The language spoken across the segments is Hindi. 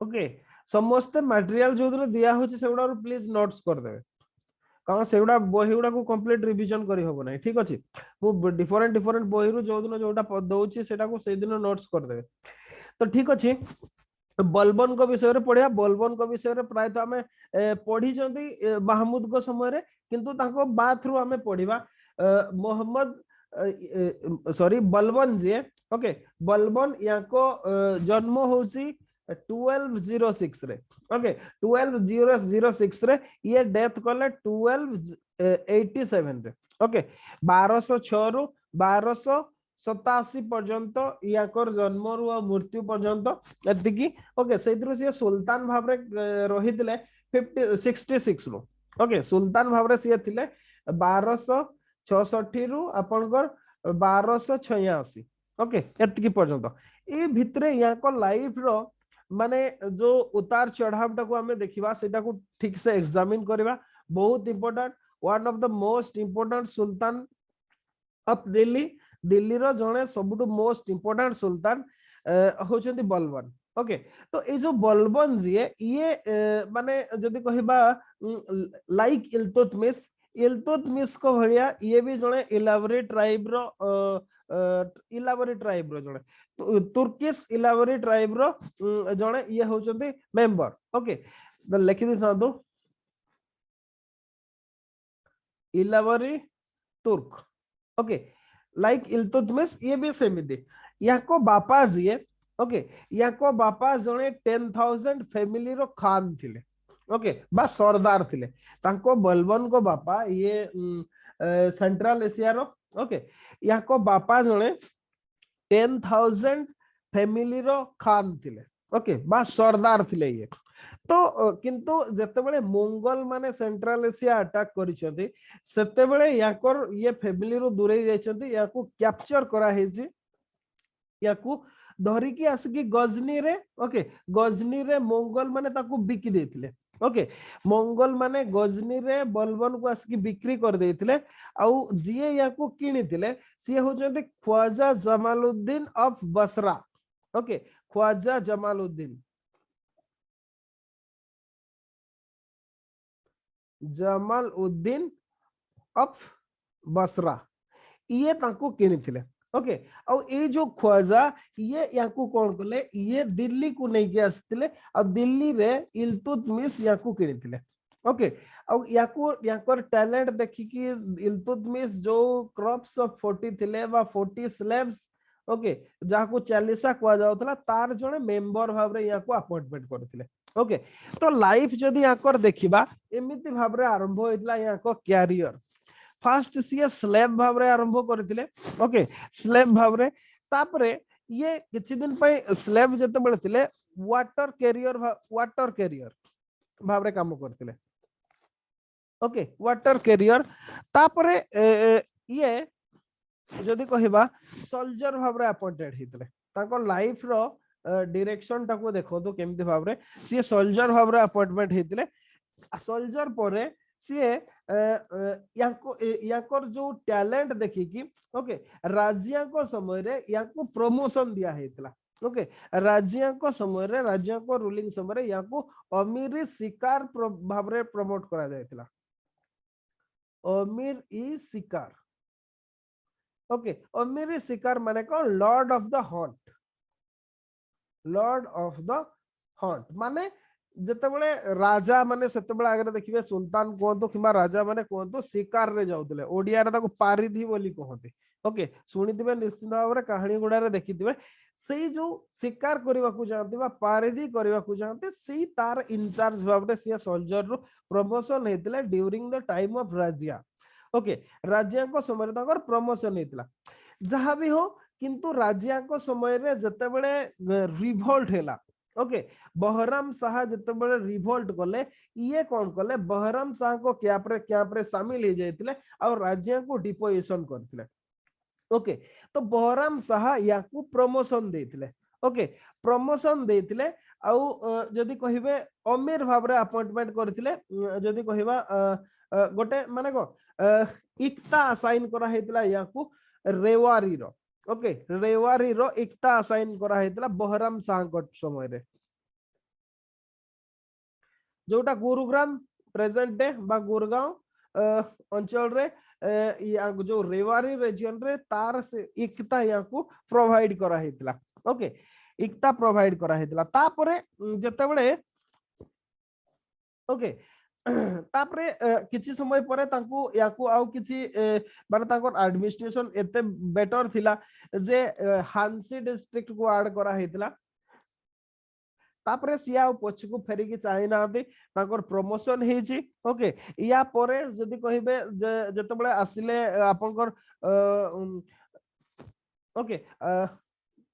ओके समस्त मटेरियल जो दिन दिया होची सेगुडा प्लीज नोट्स कर देबे कारण सेगुडा बही गुडा को कंप्लीट रिवीजन करी होबो नै ठीक अछि मु डिफरेंट डिफरेंट बही रु जो दिन जोटा दउची सेटा को से दिन नोट्स कर देबे तो ठीक अछि बलबन को विषय रे पढ़िया बलबन को विषय रे प्राय तो हमें पढ़ी जंती महमूद को समय रे किंतु ताको बात रु हमें पढ़िबा मोहम्मद सॉरी बलबन जी ओके बलबन याको जन्म होची 1206 रे ओके 1206 रे ये डेथ कले 1287 रे ओके 1206 रु 1287 पर्यंत याकर जन्म रु मृत्यु पर्यंत एतिकी ओके सेतिरो से सुल्तान भाबरे रहितले 66 रु ओके सुल्तान भाबरे से थिले 1266 रु आपनकर 1286 ओके एतिकी पर्यंत ए भितरे याको लाइफ रो माने जो उतार चढ़ाव टाको हमें देखिबा सेटा को ठीक से एग्जामिन करबा बहुत important one of the most important sultan of Delhi Delhi रो जने सबुटु मोस्ट इंपोर्टेंट सुल्तान होचंती बलबन ओके तो ये जो बलबन जी ये माने जदि कहबा लाइक इल्तुतमिश को भलिया ये भी जने इलावरी ट्राइब रो जने तुर्किश इलावरी ट्राइब रो जने ये होचंती मेंबर ओके तो लिखि दिथा दो इलावरी तुर्क ओके लाइक इल्तुतमिश ये भी सेमिति याको बापा जी ओके याको बापा जने 10,000 फैमिली रो खान थिले ओके बा सरदार थिले तांको बलबन को बापा ये सेंट्रल एशिया रो ओके याको बापा जने 10,000 फैमिली रो खान थिले ओके बा सरदार थिले ये तो किंतु जते बेले मंगोल माने सेंट्रल एशिया अटैक करिसथि सेते बेले याकर ये फैमिली रो दूरे जाइछथि याको कैप्चर करा हेछि याको धरी की आसिकी गजनी रे ओके गजनी रे मंगोल माने ताको बिकी देथिले ओके मंगोल माने गजनी रे बलबन को आसिकी बिक्री कर देथिले आउ जिए याको किनिथिले सी होचंते Khwaja Jamaluddin of Basra okay Khwaja Jamaluddin of Basra ये ताको किनिथिले ओके और ये जो ख्वाजा ये याकू कौन कले ये दिल्ली को नहीं के आसतिले और दिल्ली रे इल्तुतमिश याकू किनिथिले ओके और याकू याकर टैलेंट देखि कि इल्तुतमिश जो क्रॉप्स ऑफ 40 थिले बा 40 स्लेव्स ओके जाको 40 कुआ जाउतला तार जने मेंबर भाव रे याकू अपॉइंटमेंट करथिले ओके तो लाइफ जदी याकर देखिबा एमिति भाव रे आरंभ होइतला याको कैरियर फास्ट सी स्लेव भाव रे आरंभ करथिले ओके स्लेव भाव रे तापरे ये किछि दिन पय स्लेव जते बेले थिले वाटर कैरियर भाव रे काम करथिले ओके वाटर कैरियर तापरे ये जदी कहिबा सोल्जर भाव रे अपॉइंटेड हितले ताको लाइफ रो डायरेक्शन टाको देखो तो केमति भाव रे सी सोल्जर भाव रे अपॉइंटमेंट हितले सोल्जर परे सी याकर जो टैलेंट देखी कि ओके राज्य को समय रे याको प्रमोशन दिया हेतला ओके राज्य को समय रे राज्य को रूलिंग समय रे याको अमीर शिकार भाव रे प्रमोट करा जायतला अमीर ई शिकार ओके अमीर शिकार माने को लॉर्ड ऑफ द हंट माने जेतेबेले राजा माने सेतेबेले आगे देखिबे सुल्तान कोंतो किबा राजा माने कोंतो शिकार रे जाउतले ओडिया रे ताको पारिधी बोली कहते ओके सुनिथिबे निश्चित भाव रे कहानी गुडा रे देखिथिबे सेई जो शिकार करबा को जानते बा पारिधी करबा को जानते सेई तार इंचार्ज भाव रे से सोल्जर रो प्रमोशन हेतले during the time of Razia okay Razia को समय रे ताकर प्रमोशन हेतला जहां भी हो किंतु राजिया को समय रे जेतेबेले रिवोल्ट हैला ओके बहराम शाह जते बड़े रिवोल्ट कले ये कौन कले बहराम शाह को क्या पर शामिल हो जाते और राज्य को डिपोजिशन करथिले ओके तो बहराम शाह याकू प्रमोशन देथिले ओके प्रमोशन देथिले आउ जदी कहिबे अमीर भाव रे अपॉइंटमेंट करथिले जदी कहिबा गोटे माने को इक्ता असाइन करा हेतला याकू रेवारी रो ओके रेवारी रो इक्ता असाइन करा हेतला बहराम शाह को समय रे जोटा गुरुग्राम प्रेजेंट डे बा गुरगांव अंचल रे जो रेवारी रीजन रे तार से एकता या को प्रोवाइड करा हेतला ओके एकता प्रोवाइड करा हेतला तापरे जते बळे ओके तापरे किछि समय परे तांकू याकू आउ किछि माने तांकर एडमिनिस्ट्रेशन एते बेटर थिला जे हांसी डिस्ट्रिक्ट को ऐड करा हेतला तापरे सिया पछकू फेरिकी चाहि नांती तांकर प्रमोशन हेछि ओके या परे जदी कहिबे जते बळे आसिले आपनकर ओके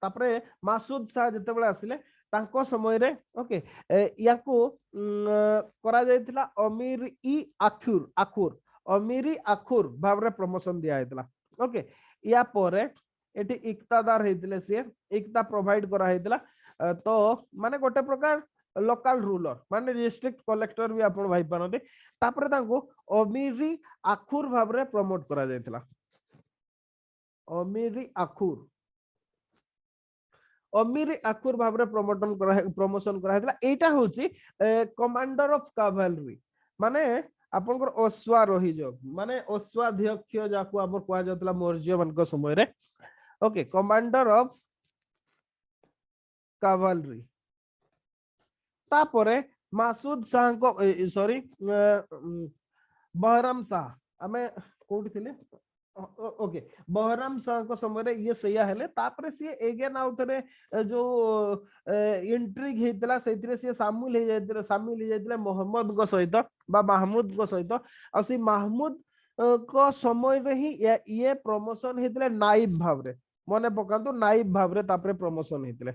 तापरे मासूद शाह जते बळे आसिले तांको समय रे ओके याकू करा जायतिला अमीर ई आखुर आखुर अमीरी आखुर भाबरे प्रमोशन दिया हेतला ओके या परे एटी इक्तादार हेतिले से एकता प्रोवाइड करा हेतला तो माने गोटे प्रकार लोकल रूलर माने डिस्ट्रिक्ट कलेक्टर भी आपण भाई पानते तापरे तांको अमीरी आखुर भाबरे प्रमोट करा जायतिला अमीरी आखुर अमीर आखुर भाबरे प्रमोशन करा हेतला एटा होची कमांडर ऑफ कैवलरी माने आपनकर अश्वारोही जो माने अश्वाध्यक्ष जाको हमर कोआ जतला मौर्य मानक समय रे ओके कमांडर ऑफ कैवलरी तापरे मासूद शाह को सॉरी बहराम शाह हमें कोठी थिले ओके बहराम शाह को समय ये सैया हेले तापरे से एगेन आउथरे जो इंट्रिग हेतला सेतिरे से शामिल हे जायतिले मोहम्मद को सहित बा महमूद को सहित आ से महमूद को समय रे ही ये प्रमोशन हेतले नाइब भावरे मने पकांतो नाइब भावरे तापरे प्रमोशन हेतले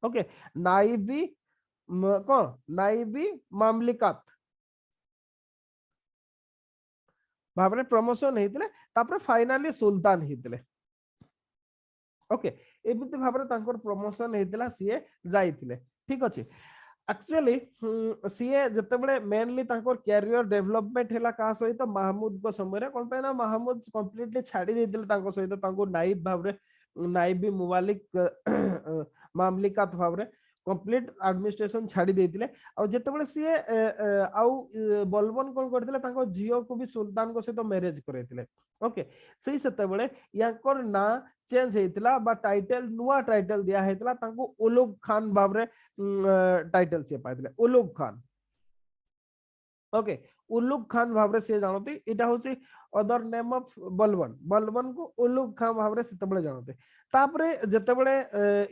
ओके नाइबी कोन नाइबी मामलिकात भावरे प्रमोशन हेतले तापरे फाइनली सुल्तान हेतले ओके एमिति भावरे तांकर प्रमोशन हेतला सीए जाइतिले ठीक अछि एक्चुअली सीए जते बळे मेनली तांकर कैरियर डेवलपमेंट हैला का सहित महमूद को समय रे कोन पेना महमूद कंप्लीटली छाडी देतिले तांको सहित तांको नाइब भावरे नाइबी मुवालिक मामलिकात भावरे कंप्लीट एडमिनिस्ट्रेशन छाडी देतिले आ जते बळे सीए आउ बलबन कोन करतिले तांको जियो को भी सुल्तान को सहित मैरिज करैतिले ओके सेही सते बळे याकर ना चेंज हेतला बा टाइटल नुवा टाइटल दिया हेतला तांको उलुग खान भावरे टाइटल से पाइतिले उलुग खान ओके उलुग खान भावरे से जानते इटा होची other name of Balban Balban को उलुग खान भावरे सेतबळे जानते तापरे जेतबळे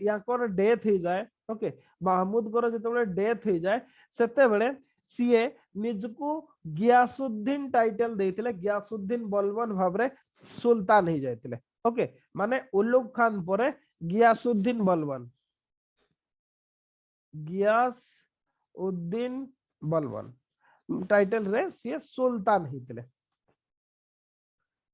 याकर डेथ हे जाय ओके महमूद कर जेतबळे डेथ हे जाय सेतेबळे सीए निजको गियासुद्दीन टाइटल देतिले गियासुद्दीन बलबन भावरे सुल्तान हे जायतिले ओके माने उलुग खान परे गियासुद्दीन बलबन गियास उद्दीन बलबन टाइटल रे सी सुल्तान हेतिले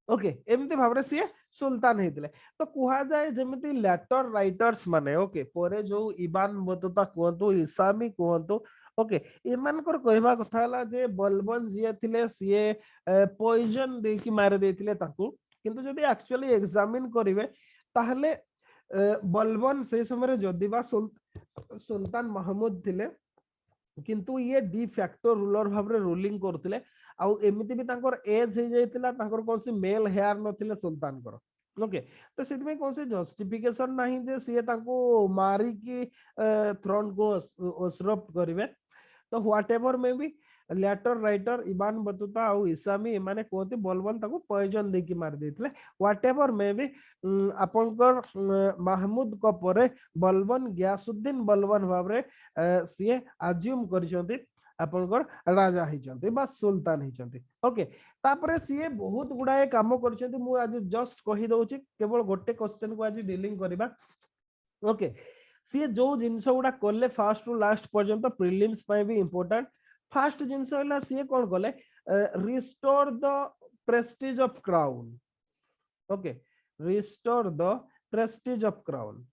ओके एमती भाबरे सी सुल्तान हेतिले तो कुहा जाय जेमिति लेटर राइटर्स माने ओके परे जो इबान बतुता कोंतु इसामी कोंतु ओके इमानकर कहबा कथा हला जे बलबन जिए थिले सी पॉइजन दे की मार देथिले ताकू किंतु जदी एक्चुअली एग्जामिन करिवे ताहले बलबन से समय जदिबा सुल्तान महमूद थिले किंतु ये डी फैक्टर रूलर भाबरे रूलिंग करथिले आउ एमिति भी तांकर एज हे जायतिला तांकर कोनसी मेल हेयर नथिले सुल्तान कर ओके तो सेति में कोनसी जस्टिफिकेशन नाही जे से तांको मारी की थ्रोन को उसरप्ट करिवे तो whatever may be later writer Ibn Battuta आउ इसामी माने कोति बलबन ताको पॉइजन देकी मार देथिले व्हाटएवर मे बी आपनकर महमूद को परे बलबन गियासुद्दीन बलबन भाबरे सीए अज्यूम करिसंती आपनकर राजा हिचंती बा सुल्तान हिचंती ओके तापरे सीए बहुत गुडाए काम करिसंती मु आज जस्ट कहि दउची केवल गोटे क्वेश्चन को आज डीलिंग करबा ओके सीए जो जिंस गुडा करले फर्स्ट टू लास्ट पर्यंत प्रीलिम्स पय भी इंपोर्टेंट फर्स्ट जिंस होला सीए कोन कले restore the prestige of crown okay restore the prestige of crown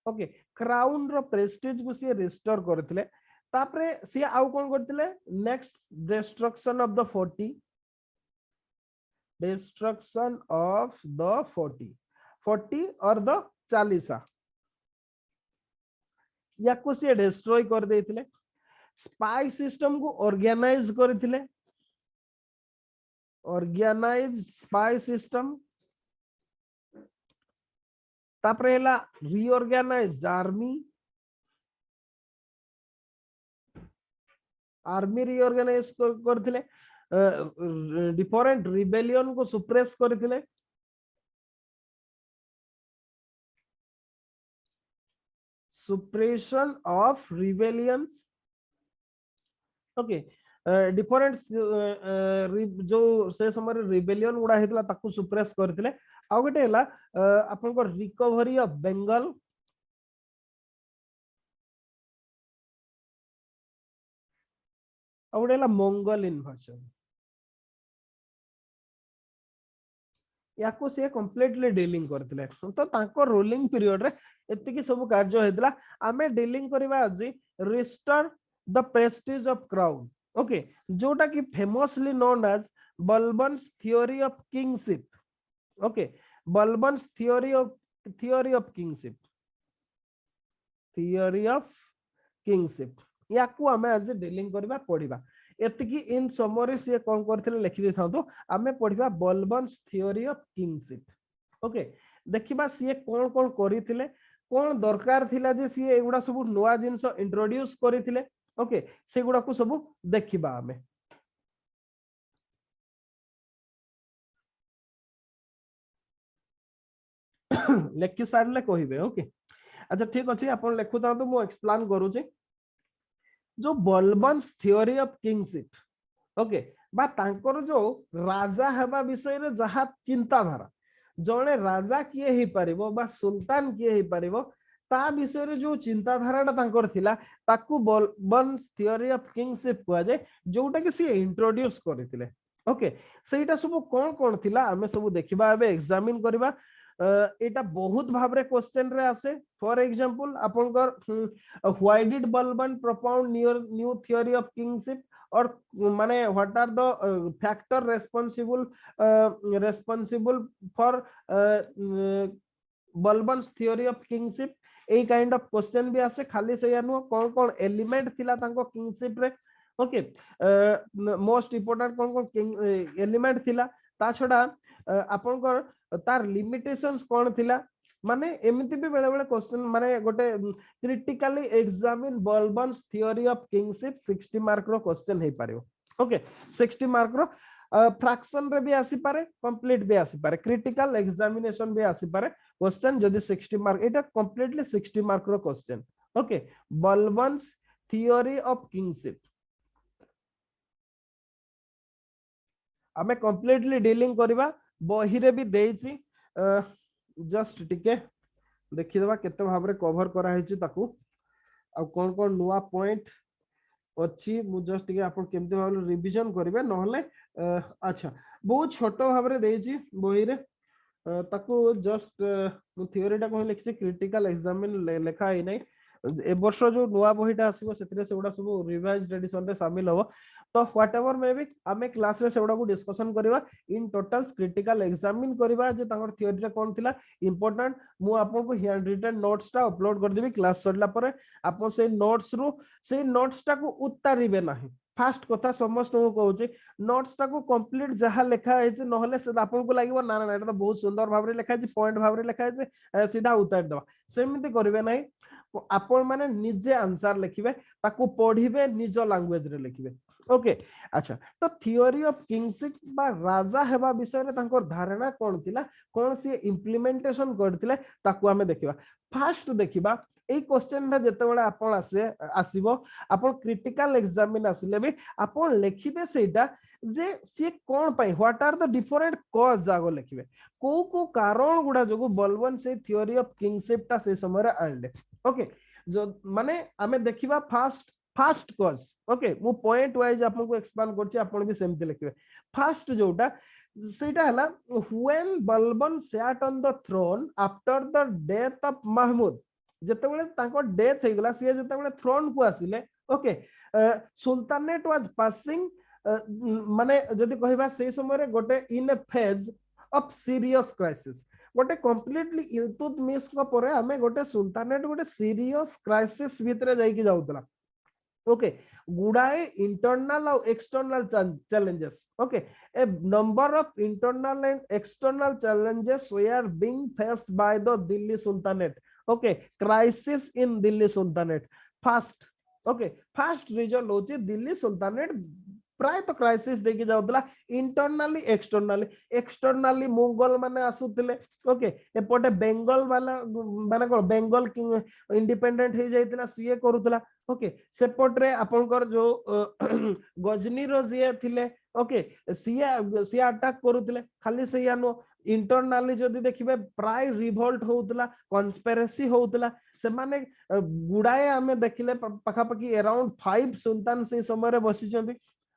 okay crown रो प्रेस्टीज को सी रिस्टोर करथिले तापरे सी आउ कोन करथिले next destruction of the 40 destruction of the 40 और the 40 या को सी डिस्ट्रॉय कर देथिले स्पाई सिस्टम को ऑर्गेनाइज करथिले ऑर्गेनाइज स्पाई सिस्टम तापरे हला रीऑर्गेनाइज्ड आर्मी रीऑर्गेनाइज करथिले डिफरेंट रिबेलियन को सुप्रेस करथिले suppression of rebellions okay different जो से समय रिबेलियन गुडा हेतला ताकू सुप्रेस करथिले आ गटे हला आपन को रिकवरी ऑफ बंगाल आ गटे हला मंगोल इन्वेजन याको से कंप्लीटली डीलिंग करथिले तो तांको रूलिंग पीरियड रे एतिकी सब कार्य हेतला आमे डीलिंग करबा आज restore the prestige of crown okay जोटा की famously known as Balban's theory of kingship okay Balban's theory of kingship याको आमे आज डीलिंग करबा पड़िबा एतिकी इन समरी से कोन करथिले लिखि दे थांतो आमे पढिबा बलबन्स थ्योरी ऑफ किंगशिप ओके देखिबा से कोन कोन करिथिले कोन दरकार थिला जे से एगुडा सब नवा जिंस इंट्रोड्यूस करिथिले ओके सेगुडा को सब देखिबा आमे लेखि सारले कहिबे ओके अच्छा ठीक अछि आपण लेखु ता तो मो एक्सप्लेन करू छी जो बलबन्स थ्योरी ऑफ किंगशिप ओके बा तांकर जो राजा हेबा विषय रे जहा चिंताधारा जने राजा किए ही परिबो बा सुल्तान किए ही परिबो ता विषय रे जो चिंताधाराटा तांकर थिला ताकू बलबन्स थ्योरी ऑफ किंगशिप कुआ जे जोटा कि सी इंट्रोड्यूस करथिले ओके सेटा सब कोन कोन थिला हमें सब देखिबा एबे एग्जामिन करबा एटा बहुत भाबरे क्वेश्चन रे आसे फॉर एग्जांपल आपनकर why did Balban propound new theory of kingship और माने what are the factor responsible for Balban's theory of kingship a kind of question भी आसे खाली से यानो कोन कोन एलिमेंट थिला तांको किंगशिप रे ओके मोस्ट इंपोर्टेंट कोन कोन किंग एलिमेंट थिला ता छडा आपनकर तार लिमिटेशंस कोन थिला माने एमिति भी बेले बेले क्वेश्चन माने गोटे critically examine Balban's theory of kingship 60 mark रो क्वेश्चन हे पारियो ओके 60 मार्क रो फ्रैक्शन रे भी आसी पारे कंप्लीट भी आसी पारे क्रिटिकल एग्जामिनेशन भी आसी पारे क्वेश्चन जदी 60 मार्क एटा कंप्लीटली 60 मार्क रो question okay Balban's theory of kingship आमे कंप्लीटली डीलिंग करबा बही रे भी देइची जस्ट टिके देखि देबा केते भाबरे कवर करा हेची ताकू आ कोन कोन नुवा पॉइंट अछि मु जस्ट टिके आपन केमते भाबले रिवीजन करिवे नहले अच्छा बहुत छोट भाबरे देइची बही रे ताकू जस्ट मु थ्योरीटा कोन लिखछि क्रिटिकल एग्जामिन लेखा है नै ए वर्ष जो नुवा बहीटा आसीबो सेतिरे सेउडा सब रिवाइज्ड एडिशन रे शामिल हो तो व्हाट एवर मे बी आमे क्लास रे सेउडा को डिस्कशन करबा इन टोटल क्रिटिकल एग्जामिन करबा जे तांगर थ्योरी रे कोन थिला इंपोर्टेंट मु आपन को हैंड रिटन नोट्स टा अपलोड कर देबी क्लास सरला परे आपन से नोट्स टा को उतारिबे नाही फास्ट कथा समस्त को कहूची नोट्स टा को कंप्लीट जहा लिखा है जे नहले से आपन को लागबो ना ना एटा तो बहुत सुंदर भाबरे लिखा है पॉइंट भाबरे लिखा है सीधा उतार दवा सेमिति करबे नाही आपण माने निजे आंसर लिखिबे ताकू पढिबे निज लैंग्वेज रे लिखिबे ओके अच्छा तो थ्योरी ऑफ किंगशिप बा राजा हेबा विषय रे तांकर धारणा कोन थिला कोन से इंप्लीमेंटेशन करथिले ताकू हमें देखिबा फास्ट देखिबा ए क्वेश्चन ता जते बेला आपण आसीबो आपण क्रिटिकल एग्जामिन आसिले भी आपण लिखिबे सेटा जे से कोन पई what are the different cause जागो लिखिबे को कारण गुडा जोगु बलबन से थ्योरी ऑफ किंगशिप ता से समय रे आनले ओके जो माने हमें देखिबा फास्ट कॉज ओके मु पॉइंट वाइज आपन को एक्सप्लेन करछि आपन भी सेमते लिखिबे फास्ट जोटा सेटा हला when Balban sat on the throne after the death of Mahmud जते बेले ताको डेथ हे गला से जते बेले थ्रोन को आसिले ओके सुल्तानेट वाज पासिंग माने जदी कहबा से समय रे गोटे इन A phase of serious crisis गोटे कंप्लीटली इल्तुतमिश को परे हमें गोटे सुल्तानेट गोटे सीरियस क्राइसिस भितरे जाइकी जाउतला ओके गुडाए इंटरनल और external challenges okay a number of internal and external challenges were being faced by the Delhi Sultanate okay crisis in Delhi Sultanate first okay first reason होची दिल्ली सुल्तानेट प्राय तो क्राइसिस देखि जाउतला इंटरनली एक्सटर्नली मुगल माने आसुतले ओके एपटे बेंगल वाला माने कोन बेंगल इंडिपेंडेंट हे जाइतला सीए करूतला ओके सेपटरे आपनकर जो गजनी रो जे थिले ओके सीए अटैक करूतले खाली सेया नो इंटरनली जदी देखिबे प्राय रिवोल्ट होउतला कन्स्पिरेसी होउतला से माने गुडाए हमें देखिले पाखा पाखी अराउंड 5 सुल्तान से समय रे बसी छथि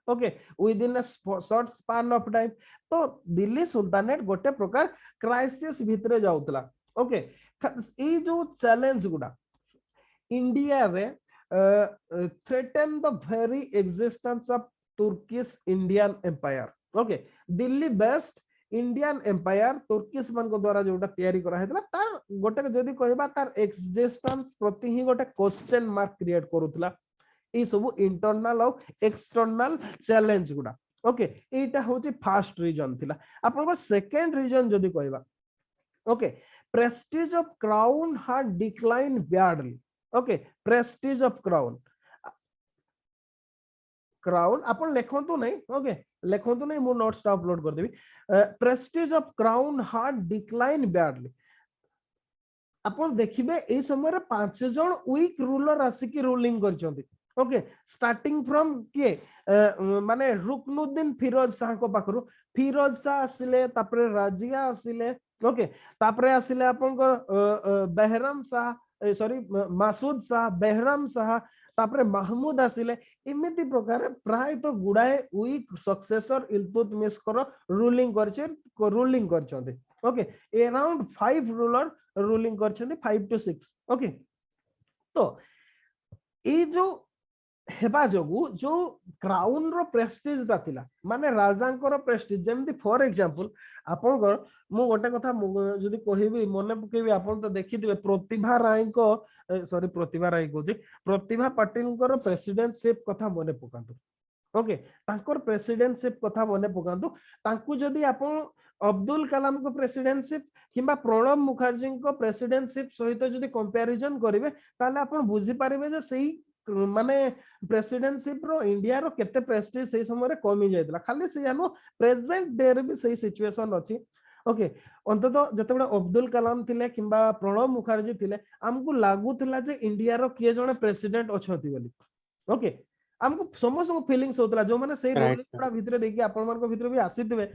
okay within a short span of time तो दिल्ली सुल्तानेट गोटे प्रकार क्राइसिस भितरे जाउतला ओके ए जो चैलेंज गुडा इंडिया रे threaten the very existence of Turkish Indian empire okay Delhi based Indian empire Turkish मान को द्वारा जोटा तयारी करा हेतला तार गोटे जदी कहबा तार एग्जिस्टेंस प्रति ही गोटे क्वेश्चन मार्क क्रिएट करूतला ए सब इंटरनल और एक्सटर्नल चैलेंज गुडा ओके एटा होची फर्स्ट रीजन थिला आपन सेकंड रीजन जदी कहबा okay prestige of crown had decline badly okay prestige of crown अपन लेखंतु नहीं ओके लेखंतु नहीं मु नोट्स अपलोड कर देबी prestige of crown had decline badly अपन देखिबे ए समय रे 5 जन वीक रूलर आसिकी रूलिंग करछंती ओके स्टार्टिंग फ्रॉम के माने रुकनुद्दीन फिरोज शाह को पाखरु फिरोज शाह आसिले तापरे राजिया आसिले ओके तापरे आसिले अपन को बेहराम शाह सॉरी मासूद शाह बेहराम शाह तापरे महमूद आसिले इमिति प्रकार प्राय तो गुडाए वीक सक्सेसर इल्तुतमिश कर रूलिंग करछंती ओके अराउंड 5 रूलर रूलिंग करछंती 5 to 6 ओके तो ए जो हेबा जोगु जो क्राउन रो प्रेस्टीज ता थिला माने राजांकर प्रेस्टीज जेमति फॉर एग्जांपल आपनकर मु गोटे कथा जदी कहिबी मने पकेबी आपन तो देखिथिबे प्रतिभा राय को सॉरी प्रतिभा राय को जे प्रतिभा पाटिल को प्रेसिडेंटशिप कथा मने पकांतु ओके तांकर प्रेसिडेंटशिप कथा मने पकांतु तांकु जदी आपन अब्दुल कलाम को प्रेसिडेंटशिप किंबा प्रणब मुखर्जी को प्रेसिडेंटशिप सहित जदी कंपैरिजन करिवे ताले आपन बुझी पारिबे जे सेही माने प्रेसिडेंटशिप रो इंडिया रो केते प्रेस्टीज से समय रे कमी जायतला खाली से जानो प्रेजेंट डे रे भी सही सिचुएशन अछि ओके अंतत जतबे अब्दुल कलाम थिले किंबा प्रणब मुखर्जी थिले हमकु लागु थिला जे इंडिया रो के जने प्रेसिडेंट अछथि बोली ओके हमकु समस्त फीलिंग्स होतला जो माने सही रोलड़ा भितरे देखि आपन मान को भितरे भी आसीथिबे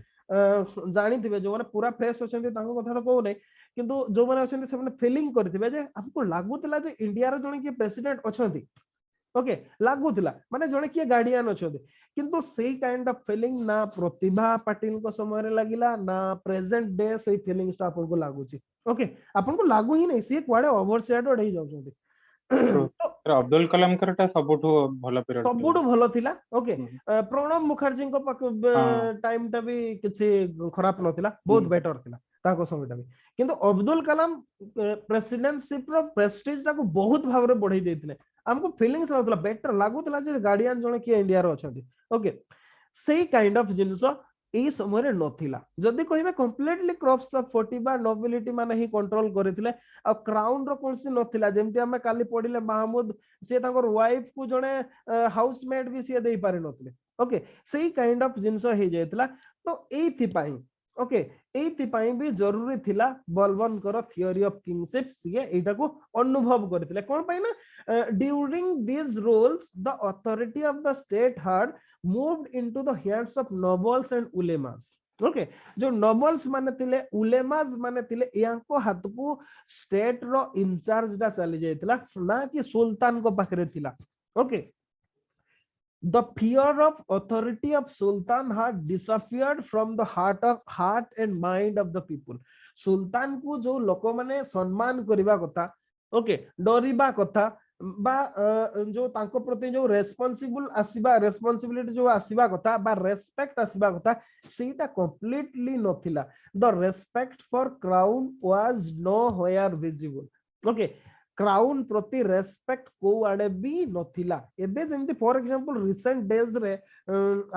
जानी थिबे जो माने पूरा फ्रेश अछथि तांको कथा तो कहू नै किंतु जो माने अछथि से माने फीलिंग करथिबे जे हमकु लागु थिला जे इंडिया रो जने के प्रेसिडेंट अछथि ओके लागू थिला माने जने किए गार्डियन अछथि किंतु सेही काइंड ऑफ फीलिंग ना प्रतिभा पाटिल को समय रे लागिला ना प्रेजेंट डे सेही फीलिंग्स आपन को लागुची ओके आपन को लागू ही नै से क्वाडे ओवरशैडोड हे जाउछथि तो अब्दुल कलाम करटा सबुठो भलो पीरियड सबुठो भलो थिला ओके प्रणब मुखर्जी को टाइम टा भी किछि खराब नथिला बहुत बेटर थिला ताको समय टा भी किंतु अब्दुल कलाम प्रेसिडेंटशिप रो प्रेस्टीज टा को बहुत भाव रे बढ़ाई देथिले हमको फीलिंग्स लागुतला बेटर लागुतला जे गार्डियन जने के इंडिया रो अछथि ओके सेही काइंड ऑफ जिंसो ए समय रे नथिला जदी कहिबे कंप्लीटली क्रॉप्स ऑफ 40 बा नोबिलिटी माने ही कंट्रोल करथिले आ क्राउन रो कोनसी नथिला जेमति हमें काली पडिले महमूद से ताकर वाइफ को जने हाउसमेट भी से देई पारे नथिले ओके सेही काइंड ऑफ जिंसो हे जायतला तो एथि पाई ओके एथि पाई भी जरूरी थिला बलबन कर थियोरी ऑफ किंगशिप से एटा को अनुभव करथिले कोन पाई ना during this rules the authority of the state had moved into the hands of nobles and ulemas okay जो नोबल्स माने थिले उलेमास माने थिले यांको हाथ को स्टेट रो इंचार्ज दा चली जायतला ना कि सुल्तान को पाखरे थिला okay The fear of authority of Sultan had disappeared from the heart and mind of the people. सुल्तान को जो लोक माने सम्मान करिबा कथा ओके डरिबा कथा बा जो तांको प्रति जो रेस्पॉन्सिबिलिटी जो आसीबा कथा बा रेस्पेक्ट आसीबा कथा सेटा कंप्लीटली नथिला the respect for crown was nowhere visible okay crown प्रति रेस्पेक्ट को आडे भी नथिला एबे जेंति फॉर एग्जांपल रिसेंट डेज रे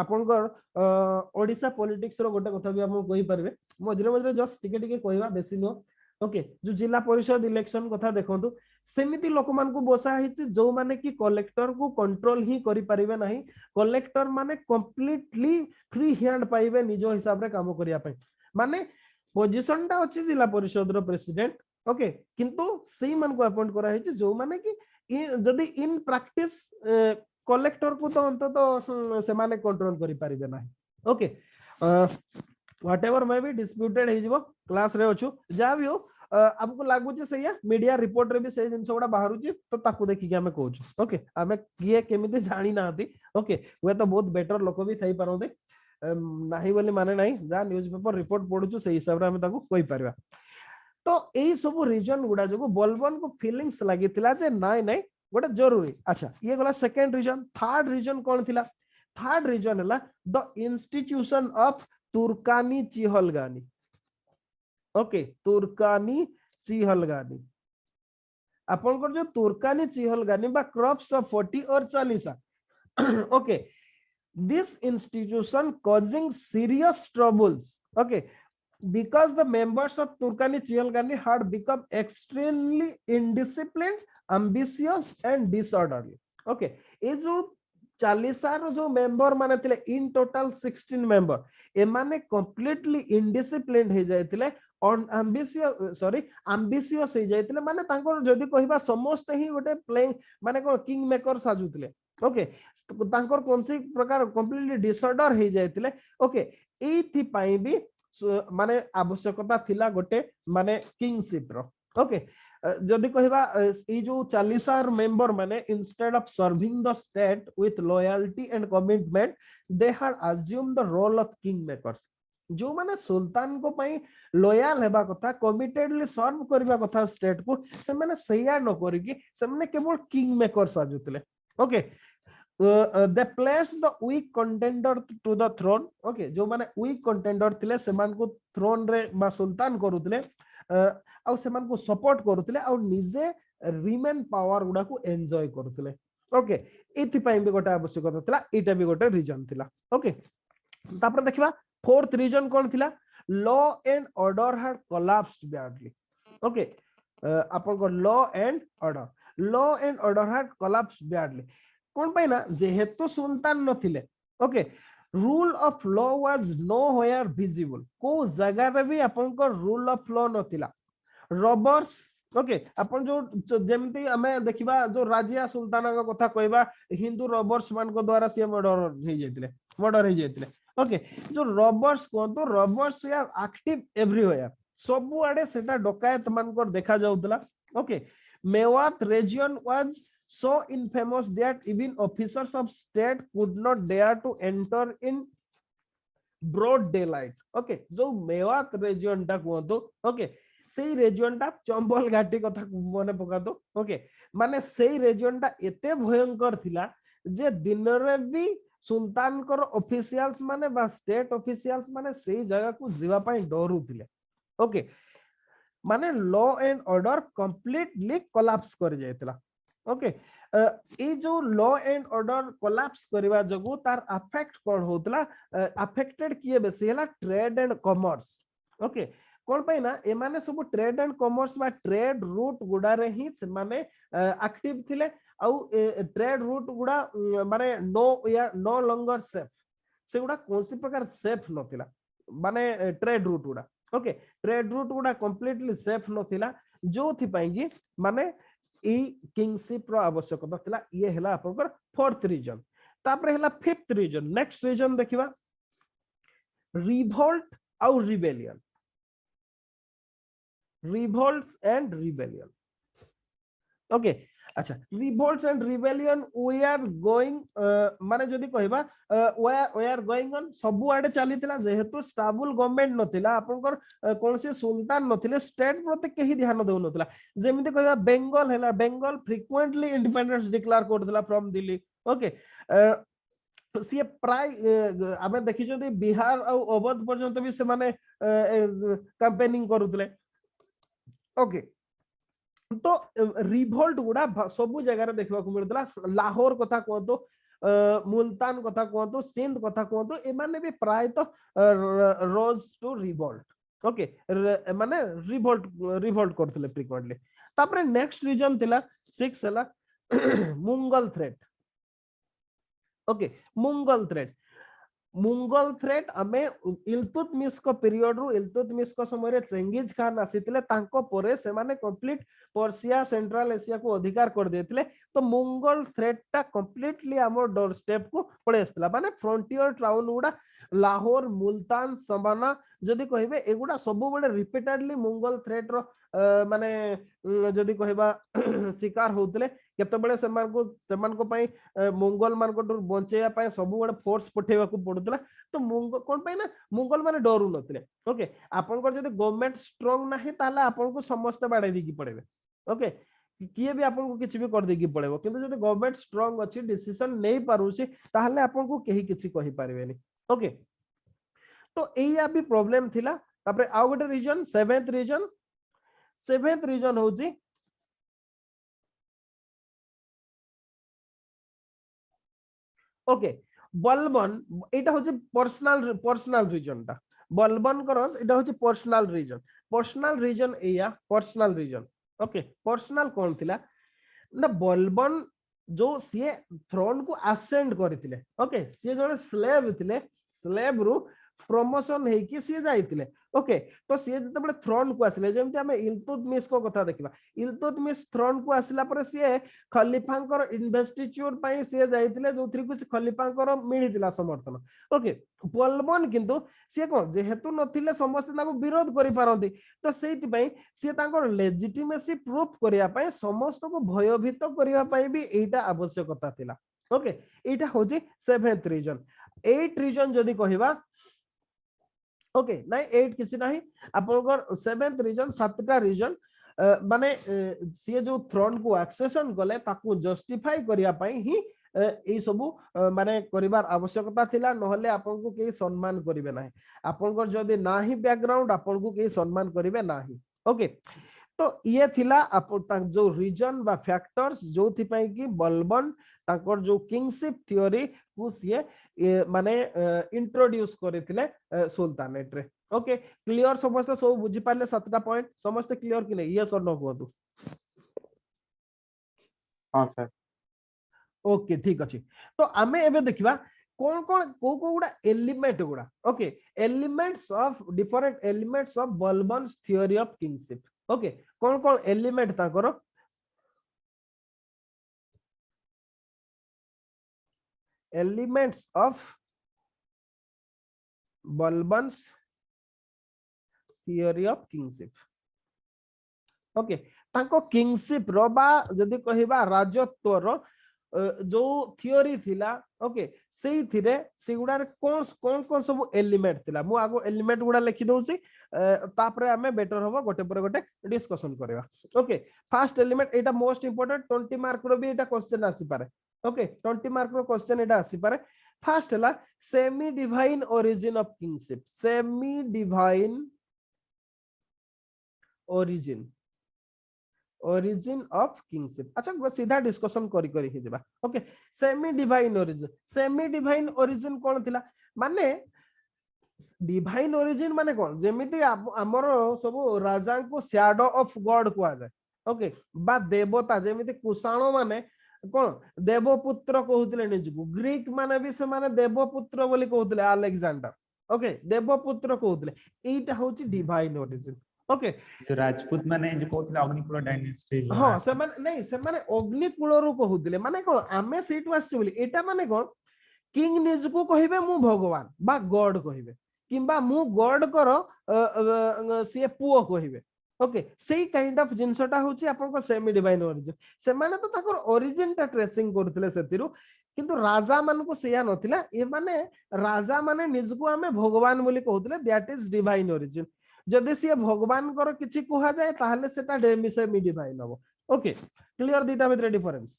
आपनकर ओडिसा पॉलिटिक्स रो गोटे कथा भी हम कहि परबे मझरे मझरे जस्ट टिके टिके कहवा बेसी नो ओके जो जिला परिषद इलेक्शन कथा देखंतु सेमिति लोक मान को बसा हिची जो माने कि कलेक्टर को कंट्रोल ही करि परिबे नाही कलेक्टर माने कंप्लीटली फ्री हैंड पाइबे निजो हिसाब रे काम करिया पय माने पोजीशन टा अछि जिला परिषद रो प्रेसिडेंट ओके किंतु सेही मान को अपॉइंट करा हिची जो माने कि जदी इन प्रैक्टिस कलेक्टर को तो अंत तो से माने कंट्रोल करि परिबे नाही okay whatever may be disputed हे जिवो क्लास रे अछु जा भी हो आपको लागु जे सैया मीडिया रिपोर्ट रे भी से जिंस गुडा बाहरु जे तो ताकू देखि के हमें कहू ओके हमें किए केमिति जानी नाती ओके वे तो बहुत बेटर लोक भी थई परंदे नाही बोली माने नाही जा न्यूज़पेपर रिपोर्ट पढुछु से हिसाब रे हमें ताकू कोइ परबा तो एई सब रीजन गुडा जो बलबन को फीलिंग्स लागितिला जे नाइ नाइ गोटे जरूरी अच्छा ये गला सेकंड रीजन थर्ड रीजन कोन थिला थर्ड रीजन हला द इंस्टीट्यूशन ऑफ तुर्कानी चिहलगानी ओके तुर्कानी चिहलगानी आपनकर जो तुर्कानी चिहलगानी बा क्रॉप्स ऑफ 40 और 40 okay this institution causing serious troubles okay because the members of Turkani Chihalgani had become extremely indisciplined ambitious and disorderly okay ये जो 40 जो मेंबर माने थिले इन टोटल 16 मेंबर ए माने कंप्लीटली इनडिसिप्लिन्ड हे जायतिले ऑन एम्बिशियस हे जायतिले माने तांकर जदी कहिबा समस्त ही गोटे प्लेइंग माने को किंग मेकर साजुतिले ओके तांकर कोनसी प्रकार कंप्लीटली डिसऑर्डर हे जायतिले ओके एथि पई भी माने आवश्यकता थिला गोटे माने किंगशिप रो ओके जदि कहिबा ए जो 40 मेंबर माने instead of serving the state with loyalty and commitment they had assumed the role of king makers जो माने सुल्तान को पई लॉयल हेबा कथा कमिटेडली सर्व करबा कथा स्टेट को से माने सैया न करी कि से माने केवल किंग मेकर्स आजुतले ओके they placed the weak contender to the throne okay जो माने weak contender थिले से मान को throne रे बा सुल्तान करूतले आ से मान को सपोर्ट करूतले आ निजे रिमेन पावर गुडा को एन्जॉय करूतले ओके इति पई भी गोटा आवश्यकता थिला एटा भी गोटे रीजन थिला ओके तापर देखिबा फोर्थ रीजन कोन थिला law and order had collapsed badly okay आपन को law and order had collapsed badly कोन पाइना जेहेतु सुल्तान नथिले okay rule of law was nowhere visible को जगह रे भी आपन को रूल ऑफ लॉ नथिला रॉबर्स ओके अपन जो जेमती हमें देखिबा जो राजिया सुल्तान का कथा कहबा हिंदू रॉबर्स मान को द्वारा से मर्डर हे जायतिले ओके जो रॉबर्स को तो रॉबर्स आर एक्टिव एवरीवेयर सब आडे सेटा डकायत मान को देखा जाउतला okay Mewat region was so infamous that even officers of state could not dare to enter in broad daylight okay जो मेवात region टा कहतो okay सेही region टा चंबल घाटी कथा मने पकातो okay माने सेही region टा एते भयंकर थिला जे दिन रे भी सुल्तान कर ऑफिशियल्स माने बा स्टेट ऑफिशियल्स माने सेही जगह को जीवा पई डरुथिले okay माने law and order completely collapse कर जायतिला ओके ए जो लॉ एंड ऑर्डर कोलैप्स करबा जगो तार अफेक्ट कोन होतला अफेक्टेड किए बेसी हला ट्रेड एंड कॉमर्स ओके कोन पई ना ए माने सब ट्रेड एंड कॉमर्स बा ट्रेड रूट गुडा रे ही माने एक्टिव थिले आ ट्रेड रूट गुडा माने नो लॉन्गर सेफ से गुडा कोनसी प्रकार सेफ नथिला माने ट्रेड रूट गुडा ओके ट्रेड रूट गुडा कंप्लीटली सेफ नथिला जो थि पई कि माने ई किंगशिप रो आवश्यकता थिला ये हला आपनकर फोर्थ रीजन तापर हला फिफ्थ रीजन नेक्स्ट रीजन देखिबा रिवोल्ट और rebellion revolts and rebellion okay अच्छा revolts and rebellion we are going माने जदी कहबा वी आर गोइंग ऑन सब आडे चलीतिला जेहेतु स्टेबल गवर्नमेंट नथिला आपनकर कोनसे सुल्तान नथिले स्टेट प्रति केही ध्यान देउ नथिला जेमिति कहबा बेंगल हैला बेंगल फ्रीक्वेंटली इंडिपेंडेंस डिक्लेयर करदिला फ्रॉम दिल्ली ओके सी प्राय आमे देखि जदी बिहार और अवध पर्यंत भी से माने कैंपेनिंग करूतले ओके तो रिवोल्ट गुडा सब जगह देखा मिलता लाहौर कथा कहतु मुल्तान कथा कहतु सिंध कथा कहतु एमाने भी प्रायतः रोज टू रिवोल्ट ओके माने रिवोल्ट रिवोल्ट करथिले फ्रीक्वेंटली तापरे नेक्स्ट रीजन थिला 6 हला मुंगल थ्रेट ओके मुंगल थ्रेट आमे इल्तुतमिश को पीरियड रु इल्तुतमिश को समय रे चेंगिज खान आसीतिले तांको परे से माने कंप्लीट पर्सिया सेंट्रल एशिया को अधिकार कर देथिले तो मुंगल थ्रेट ता कंप्लीटली हमर डोर स्टेप को पड़े आस्तला माने फ्रंटियर टाउन गुडा लाहौर मुल्तान समाना जदी कहबे एगुडा सब बडे रिपीटेडली मुंगल थ्रेट रो माने जदी कहबा शिकार होतले केतबेले सेमान को पई मुंगल मान को बंचेया पई सब बडे फोर्स पठेवा को पडुतला तो मुंगल कोन पई ना मुंगल माने डरू नथिले ओके आपन को जदी गवर्नमेंट स्ट्रांग नाही ताले आपन को समस्त बाडे दी की पड़ेबे ओके किए भी आपन को किछि भी कर दे की पड़ेबो किंतु जदी गवर्नमेंट स्ट्रांग अछि डिसीजन नै पारुछि ताले आपन को केही किछि कहि पारबेनी ओके तो एया भी प्रॉब्लम थिला तापरे आ गोटे रीजन सेवेंथ रीजन होची ओके बलबन एटा होची पर्सनल रीजन ता बलबन करस एटा होची पर्सनल रीजन एया पर्सनल रीजन ओके पर्सनल कोन थिला ना बलबन जो सी थ्रोन को असेंड करथिले ओके सी जने स्लेव थिले स्लेव रु प्रमोशन है कि सी जाइतिले ओके तो सी जते बडे थ्रोन को आसिले जेमति हमें इल्तुतमिश को कथा देखिबा इल्तुतमिश थ्रोन को आसिला पर सी खलीफांकर इन्वेस्टिट्यूट पई सी जाइतिले जो थ्री कुछ खलीफांकर मिलितिला समर्थन ओके बलबन किंतु सी कोन जेहेतु नथिले समस्त ताको विरोध करि पारंती तो सेति पई सी ताकर लेजिटिमेसी प्रूफ करिया पई समस्त को भयभीत करिया पई भी एटा आवश्यकता थिला ओके एटा होजी 7th रीजन 8 रीजन जदी कहिबा ओके नाइ 8 किसी नहीं आपनकर 7th रीजन 7टा रीजन माने सी जो थ्रोन को एक्सेशन गले ताकू जस्टिफाई करिया पई ही ए सब माने करिवार आवश्यकता थिला नहले आपन को के सम्मान करिवे नाही आपनकर जदी नाही बैकग्राउंड आपन को के सम्मान करिवे नाही ओके तो ये थिला आपन जो रीजन बा फैक्टर्स जो थि पई कि बलबन ताकर जो किंगशिप थ्योरी को सी माने इंट्रोड्यूस करथिले सुल्तानेट रे ओके क्लियर समस्त सब बुझी पाले 7टा पॉइंट समस्त क्लियर कि नहीं यस और नो कहतु हां सर ओके ठीक अछि तो आमे एबे देखिबा कोन कोन को गुडा एलिमेंट गुडा okay elements of different elements of Balban's theory of kingship okay कोन कोन एलिमेंट ताकर elements of Balban's theory of kingship okay ताको किंगशिप रो बा जदी कहिबा राजत्व रो जो थियोरी थिला ओके सेही थिरे सेगुडा कोन कोन सब एलिमेंट थिला मु आगो एलिमेंट गुडा लिखि दोछि तापरे हमें बेटर होबो गोटे पर गोटे डिस्कशन करबा ओके फर्स्ट एलिमेंट एटा मोस्ट इंपोर्टेंट 20 मार्क रो भी एटा क्वेश्चन आसी पारे ओके 20 मार्क रो क्वेश्चन एटा आसी पारे फर्स्ट हला semi divine origin of kingship semi divine origin of kingship अच्छा सीधा डिस्कशन करी ही देबा ओके सेमी डिवाइन ओरिजिन कोन थिला माने डिवाइन ओरिजिन माने कोन जेमिति हमर सब राजा को शैडो ऑफ गॉड को जाय ओके बा देवता जेमिति कुषाण माने कोन देवपुत्र कहउतले निजको ग्रीक माने भी से माने देवपुत्र बोली कहउतले अलेक्जेंडर ओके देवपुत्र कहउतले एटा होची डिवाइन ओरिजिन ओके जो राजपूत माने जो कहउतले अग्निकुल डायनेस्टी हां से माने नहीं से माने अग्निकुल रो कहउतले माने कोन आमे सेटु आछि बोली एटा माने कोन किंग निजको कहिबे मु भगवान बा गॉड कहिबे किंबा मु गॉड करो से पुओ कहिबे ओके सेही काइंड ऑफ जिंसटा होची आपन को सेमी डिवाइन ओरिजिन से माने तो ताकर ओरिजिन टा ट्रेसिंग करथिले सेतिरु किंतु राजा मान को सेया नथिला ए माने राजा माने निजको हमें भगवान बोली कहउतले दैट इज डिवाइन ओरिजिन जदि से भगवान कर किछि कुहा जाय ताहले सेटा डेमी सेमी डिवाइन हो ओके क्लियर दीटा भितर difference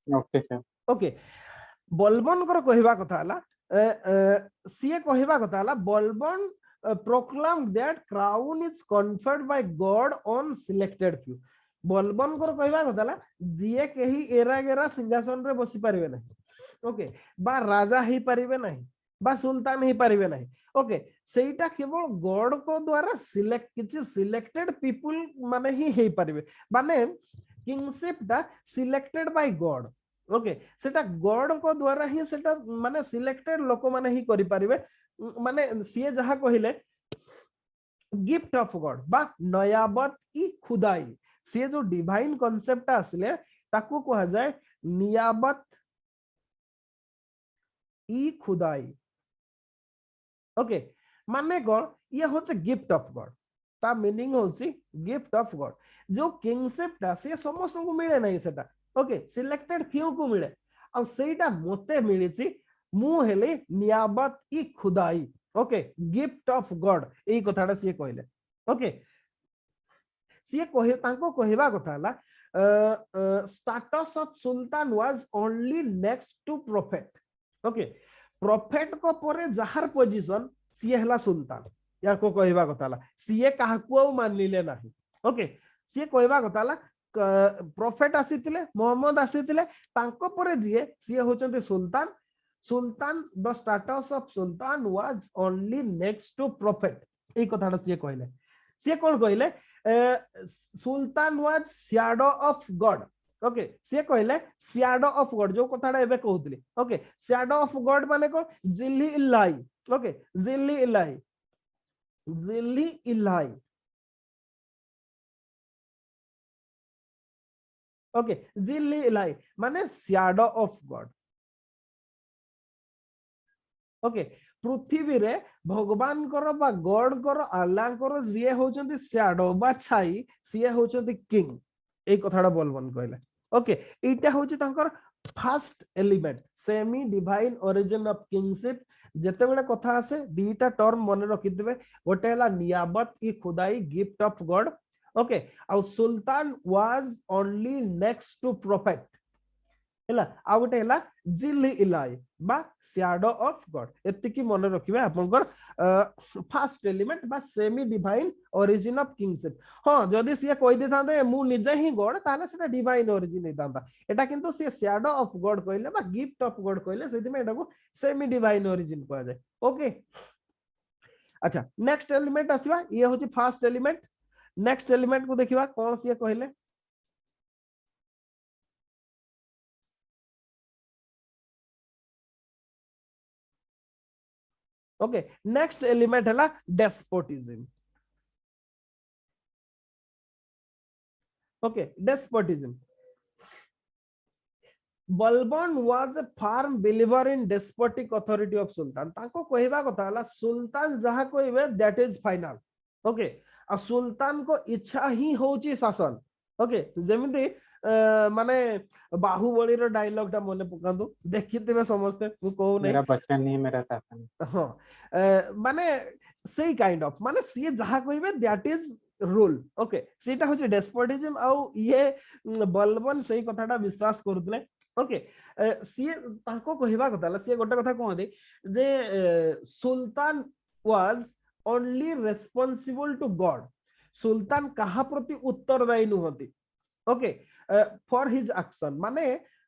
okay sir okay Balban कर कहवा कथा हला सीए कहवा कथा हला Balban proclaimed that crown is conferred by God on selected few Balban कर कहवा कथा हला जिए केही एरा गेरा सिंहासन रे बसी परिबे नहीं ओके बा राजा ही परिबे नहीं बा सुल्तान ही परिबे नहीं ओके सेटा केवल गॉड को द्वारा सिलेक्ट किछि सिलेक्टेड पीपल माने ही परिबे माने किंगशिप दा सिलेक्टेड बाय गॉड ओके सेटा गॉड को द्वारा ही सेटा माने सिलेक्टेड लोक माने ही करि परिबे माने सीए जहा कहिले गिफ्ट ऑफ गॉड बा नयाबत ई खुदाई सीए जो डिवाइन कांसेप्ट आसले ताकू कहा जाय नियाबत ई खुदाई ओके माने गॉड ये होचे गिफ्ट ऑफ गॉड ता मीनिंग होची गिफ्ट ऑफ गॉड जो किंगशिप ता से समस्त को मिले नहीं सेटा ओके सिलेक्टेड फ्यू को मिले आ सेटा मोते मिलिछि मु हेले नियाबत ई खुदाई ओके गिफ्ट ऑफ गॉड एई कथाटा से कहले ओके से कहे तांको कहबा कथा हला status of sultan was only next to prophet okay prophet को परे जहार पोजीशन सी हला सुल्तान या को कहबा कथा हला सीए काहको मानलिले नाही ओके सी कहबा कथा हला प्रॉफिट आसीतिले मोहम्मद आसीतिले तांको परे जिए सी होचंते sultan sultan the status of sultan was only next to prophet ए कथाटा सी कहले सी कोन कहले sultan was shadow of God okay सी कहले शैडो ऑफ गॉड जो कथाटा एबे कहउतली ओके शैडो ऑफ गॉड माने को जिल्ली इलाही ओके जिल्ली इलाही ओके जिल्ली इलाही माने शैडो ऑफ गॉड ओके पृथ्वी रे भगवान कर बा गॉड कर अल्लाह कर जे होचंती शैडो बा छाई से होचंती किंग ए कथाडा बोलबन कहले ओके एटा होची तांकर first element semi divine origin of kingship जते बेले कथा आसे दीटा टर्म मन रखि देबे गोटे हला नियाबत ई खुदाई गिफ्ट ऑफ गॉड ओके आ sultan was only next to prophet हला आ गोटे हला जिल्ली इलाही बा शैडो ऑफ गॉड एति की मन रखिबे आपनकर फर्स्ट एलिमेंट बा semi divine origin of kingship हां जदी से कहि देथांते मु निजे ही गॉड ताले सेटा डिवाइन ओरिजिन हेतांता एटा किंतु से शैडो ऑफ गॉड कहले बा गिफ्ट ऑफ गॉड कहले सेति में एटा को सेमी डिवाइन ओरिजिन कहा जाय ओके अच्छा नेक्स्ट एलिमेंट आसीबा ये होची फर्स्ट एलिमेंट नेक्स्ट एलिमेंट को देखिबा कोन से कहले ओके नेक्स्ट एलिमेंट हला despotism okay despotism Balban was a firm believer in despotic authority of sultan ताको कहबा कथा हला सुल्तान जहा कहबे दैट इज फाइनल ओके आ सुल्तान को इच्छा ही होची शासन ओके जेमिति माने बाहुबली रो डायलॉग टा मने पकांदो देखिथिबे समझते मु कहू नै मेरा बचन नहीं मेरा शासन हां माने सेही काइंड ऑफ माने सी जहा कहबे दैट इज रूल ओके सेटा होची डेस्पोटिज्म आ ये बलबन सेही कथाटा विश्वास करथले ओके सी ताको कहबा कथाला सी गोटे कथा कहदे जे sultan was only responsible to God sultan कहा प्रति उत्तरदायी नुहति ओके फॉर हिज एक्शन माने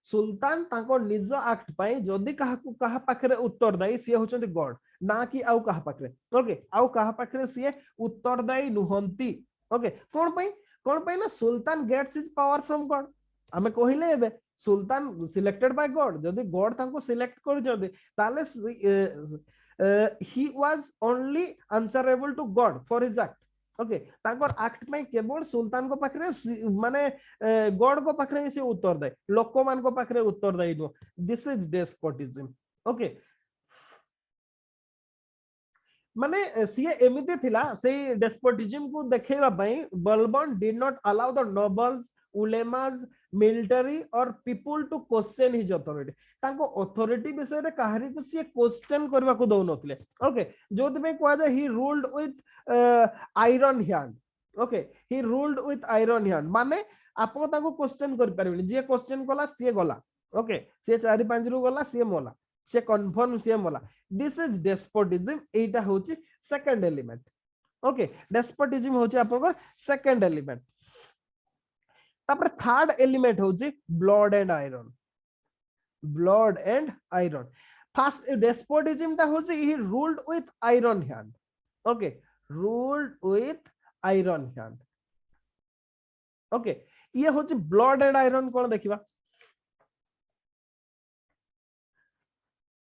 सुल्तान ताको निज एक्ट पाई जदी कहा पाखरे उत्तरदायी सी होचंती गॉड ना कि आउ कहा पाखरे ओके आउ कहा पाखरे सी उत्तरदायी नुहंती ओके कोन पाई ना sultan gets his power from God हमें कहिले एबे सुल्तान सिलेक्टेड बाय गॉड जदी गॉड ताको सिलेक्ट कर जदी ताले he was only answerable to God for his act okay तांकर एक्ट में केवल सुल्तान को पाखरे माने गॉड को पाखरे से उत्तर दे लोक मान को पाखरे उत्तर दे दिस इज डेस्पोटिज्म ओके माने सीए एमिति थिला से डेस्पोटिज्म को देखैबा पई Balban did not allow the nobles ulemas military और people to question his authority तांको अथॉरिटी विषय रे काहरी को सीए क्वेश्चन करबा को दउ नथिले ओके जोति में कहवा जाय he ruled with iron hand okay he ruled with iron hand माने आपण तांको क्वेश्चन कर परबेनी जे क्वेश्चन कला सीए गला ओके सीए 4-5 रु गला सीए मोला से कन्फर्म सीए मोला दिस इज डेस्पोटिज्म एटा होची सेकंड एलिमेंट ओके डेस्पोटिज्म होची आपन सेकंड एलिमेंट तापर थर्ड एलिमेंट होची blood and iron first despotism ता होची he ruled with iron hand okay ruled with iron hand okay ये होची ब्लड एंड आयरन कोन देखिबा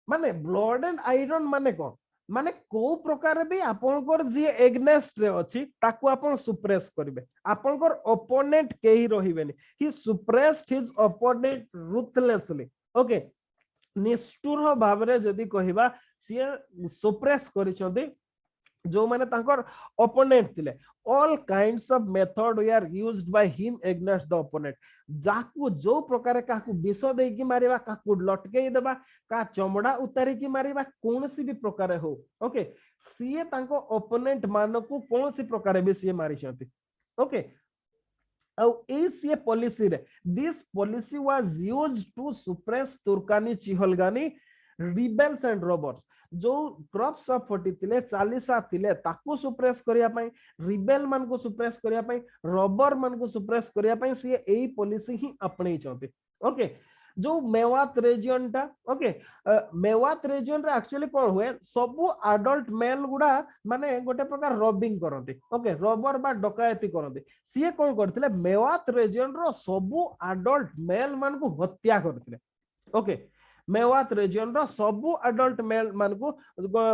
माने ब्लड एंड आयरन माने कोन माने को प्रकार भी आपनकर जे एग्नेस्ट रे अछि ताकू आपन सुप्रेस करिवे आपनकर ओपोनेंट केही रहिबेनी he suppressed his opponent ruthlessly okay निष्ठुर भावरे जदी कहिबा से सुप्रेस करिसोंदी जो माने तांकर ओपोनेंट थिले all kinds of method were used by him against the opponent जाकू जो प्रकार काकू विष दे की मारिबा काकू लटकेई देबा का चमड़ा उतारी की मारिबा कोनसी भी प्रकार हो ओके सीए तांको ओपोनेंट मानको कोनसी प्रकार भी सीए मारि छथि ओके और ए सीए पॉलिसी रे this policy was used to suppress Turkani Chihalgani rebels and robbers जो क्रॉप्स ऑफ 40 थिले 40 थिले ताको सुप्रेस करिया पई रिबेल मान को सुप्रेस करिया पई रॉबर मान को सुप्रेस करिया पई से एई पॉलिसी ही अपने चोते ओके जो मेवात रीजन टा ओके मेवात रीजन रे एक्चुअली कोन हुए सब एडल्ट मेल गुडा माने गोटे प्रकार रॉबिंग करंती ओके रॉबर बा डकायती करंती सीए कोन करथिले मेवात रीजन रो सब एडल्ट मेल मान को हत्या करथिले ओके मेवात रीजन रो सब एडल्ट मेल मान को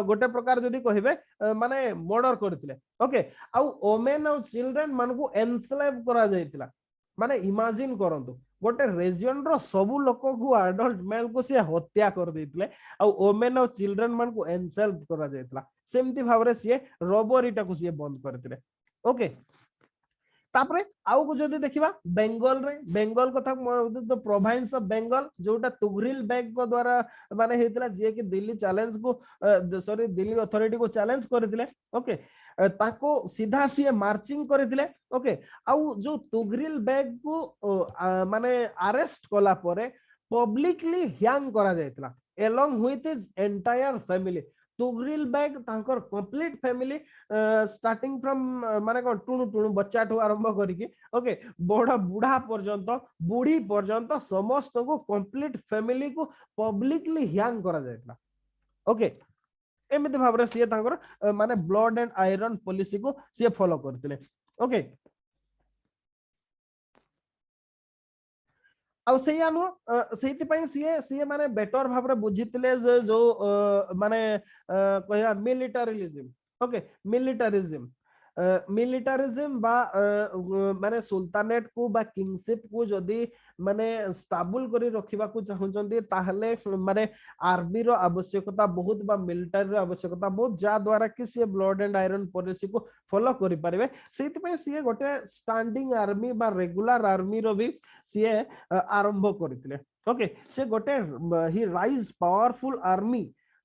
गोटे प्रकार जदी कहिबे माने मर्डर करथिले ओके आ वोमेन और चिल्ड्रन मान को एनस्लेव करा जायतिला माने इमेजिन करंतु गोटे रीजन रो सब लोक को एडल्ट मेल को से हत्या कर देथिले आ वोमेन और चिल्ड्रन मान को एनस्लेव करा जायतिला सेमति भाबरे से रॉबरीटा को से बंद करथिले ओके तापरे आउ को जदी देखिबा बेंगल कथा द प्रोविंस ऑफ बेंगल जोटा तुगरिल बेग को द्वारा माने हेतिला जे कि दिल्ली चैलेंज को सॉरी दिल्ली अथॉरिटी को चैलेंज करथिले ओके ताको सीधा से मार्चिंग करथिले ओके आउ जो तुगरिल बेग को माने अरेस्ट कला परे पब्लिकली हैंग करा जायतिला along with his entire family Tughril Beg तांकर कंप्लीट फैमिली स्टार्टिंग फ्रॉम माने कोन टुनु टुनु बच्चा ठो आरंभ करिके ओके बड़ा बूढ़ा पर्यंत बूढ़ी पर्यंत समस्त को कंप्लीट फैमिली को पब्लिकली हैंग करा जायतला ओके एमिति भाबरे से तांकर माने ब्लड एंड आयरन पॉलिसी को से फॉलो करथिले ओके आ सेया नो सेति पई सीए माने बेटर भाबरे बुझितले जो माने कहया मिलिटरिज्म ओके मिलिटरिज्म बा माने सुल्तानेट को बा किंगशिप को जदी माने स्टेबल करी रखिबा को चाहुचंदी ताहले माने आर्मी रो आवश्यकता बहुत बा मिलिटरी रो आवश्यकता बहुत जा द्वारा कि से ब्लड एंड आयरन पॉलिसी को फॉलो करि परिबे सेति पई सीए गोटे स्टैंडिंग आर्मी बा रेगुलर आर्मी रो भी सीए आरंभ करथिले ओके से गोटे he raise powerful army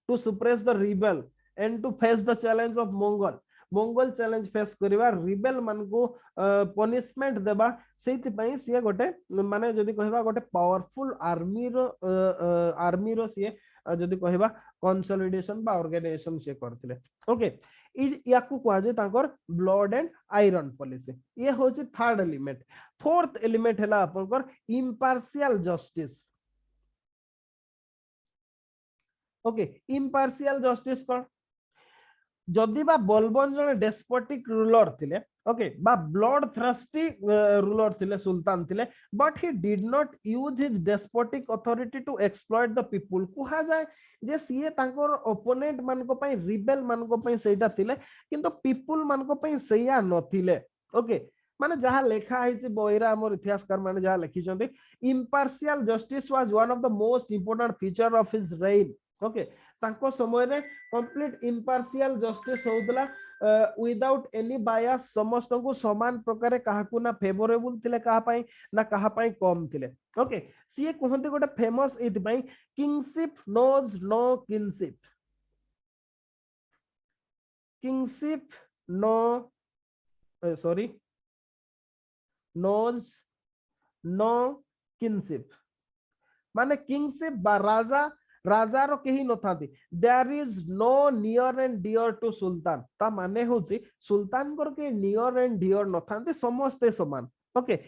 to suppress the rebel and to face the challenge of Mongol challenge face करिवा रिबेल मान को पनिशमेंट देबा सेति पई से गोटे माने जदी कहबा गोटे पावरफुल आर्मी रो से जदी कहबा कंसोलिडेशन बा ऑर्गेनाइजेशन से करथिले ओके याकू कहवा जे तांकर ब्लड एंड आयरन पॉलिसी ये होची थर्ड एलिमेंट फोर्थ एलिमेंट हैला आपनकर impartial justice okay impartial justice कोन जदि बा बलबन जने डेस्पोटिक रूलर थिले ओके बा ब्लड थ्रस्टी रूलर थिले सुल्तान थिले but he did not use his despotic authority to exploit the people कुहा जाय जे सीए तांकर ओपोनेंट मान को पई रिबेल मान को पई सेटा थिले किंतु पीपल मान को पई सेया नथिले ओके माने जहा लेखा है बहिरा हमर इतिहासकार माने जहा लिखि छथि impartial justice was one of the most important feature of his reign okay तांको समय रे कंप्लीट इम्पार्शियल जस्टिस होउतला विदाउट एनी बायस समस्त को समान प्रकार काहाकू ना फेवरेबल थिले काहा पई ना काहा पई कम थिले ओके सी कहते गोटे फेमस इथ पई kingship knows no kingship kingship no sorry knows no kingship माने किंगशिप बा राजा राजा रो केही न थाती there is no near and dear to sultan ता माने होची सुल्तान कर के नियर एंड डियर न थाते समस्त समान okay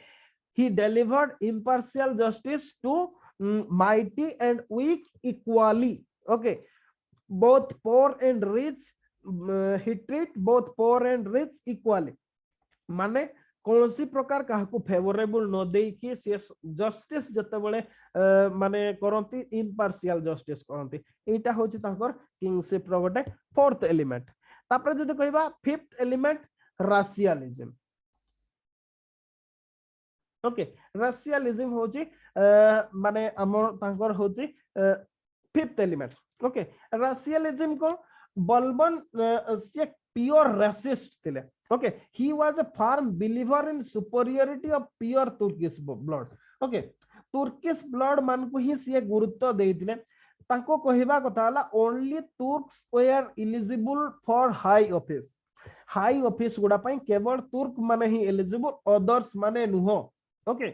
he delivered impartial justice to mighty and weak equally okay both poor and rich he treat both poor and rich equally माने कौनसी प्रकार काहाकू फेवरेबल न देई कि से जस्टिस जते बेले माने करंती इम्पार्शियल जस्टिस करंती एटा होची तांकर किंगशिप रो गोटे फोर्थ एलिमेंट तापर जदि कहबा फिफ्थ एलिमेंट राशियलिज्म ओके राशियलिज्म होची माने हमर तांकर होची फिफ्थ एलिमेंट ओके राशियलिज्म को बलबन से प्योर रेसिस्ट थिले okay he was a firm believer in superiority of pure Turkish blood okay Turkish blood मान को ही से गुरुत्व देथिले तांको कहिबा कथा हला only Turks were eligible for high office गुडा पई केवल तुर्क माने ही एलिजिबल अदर्स माने नुहो ओके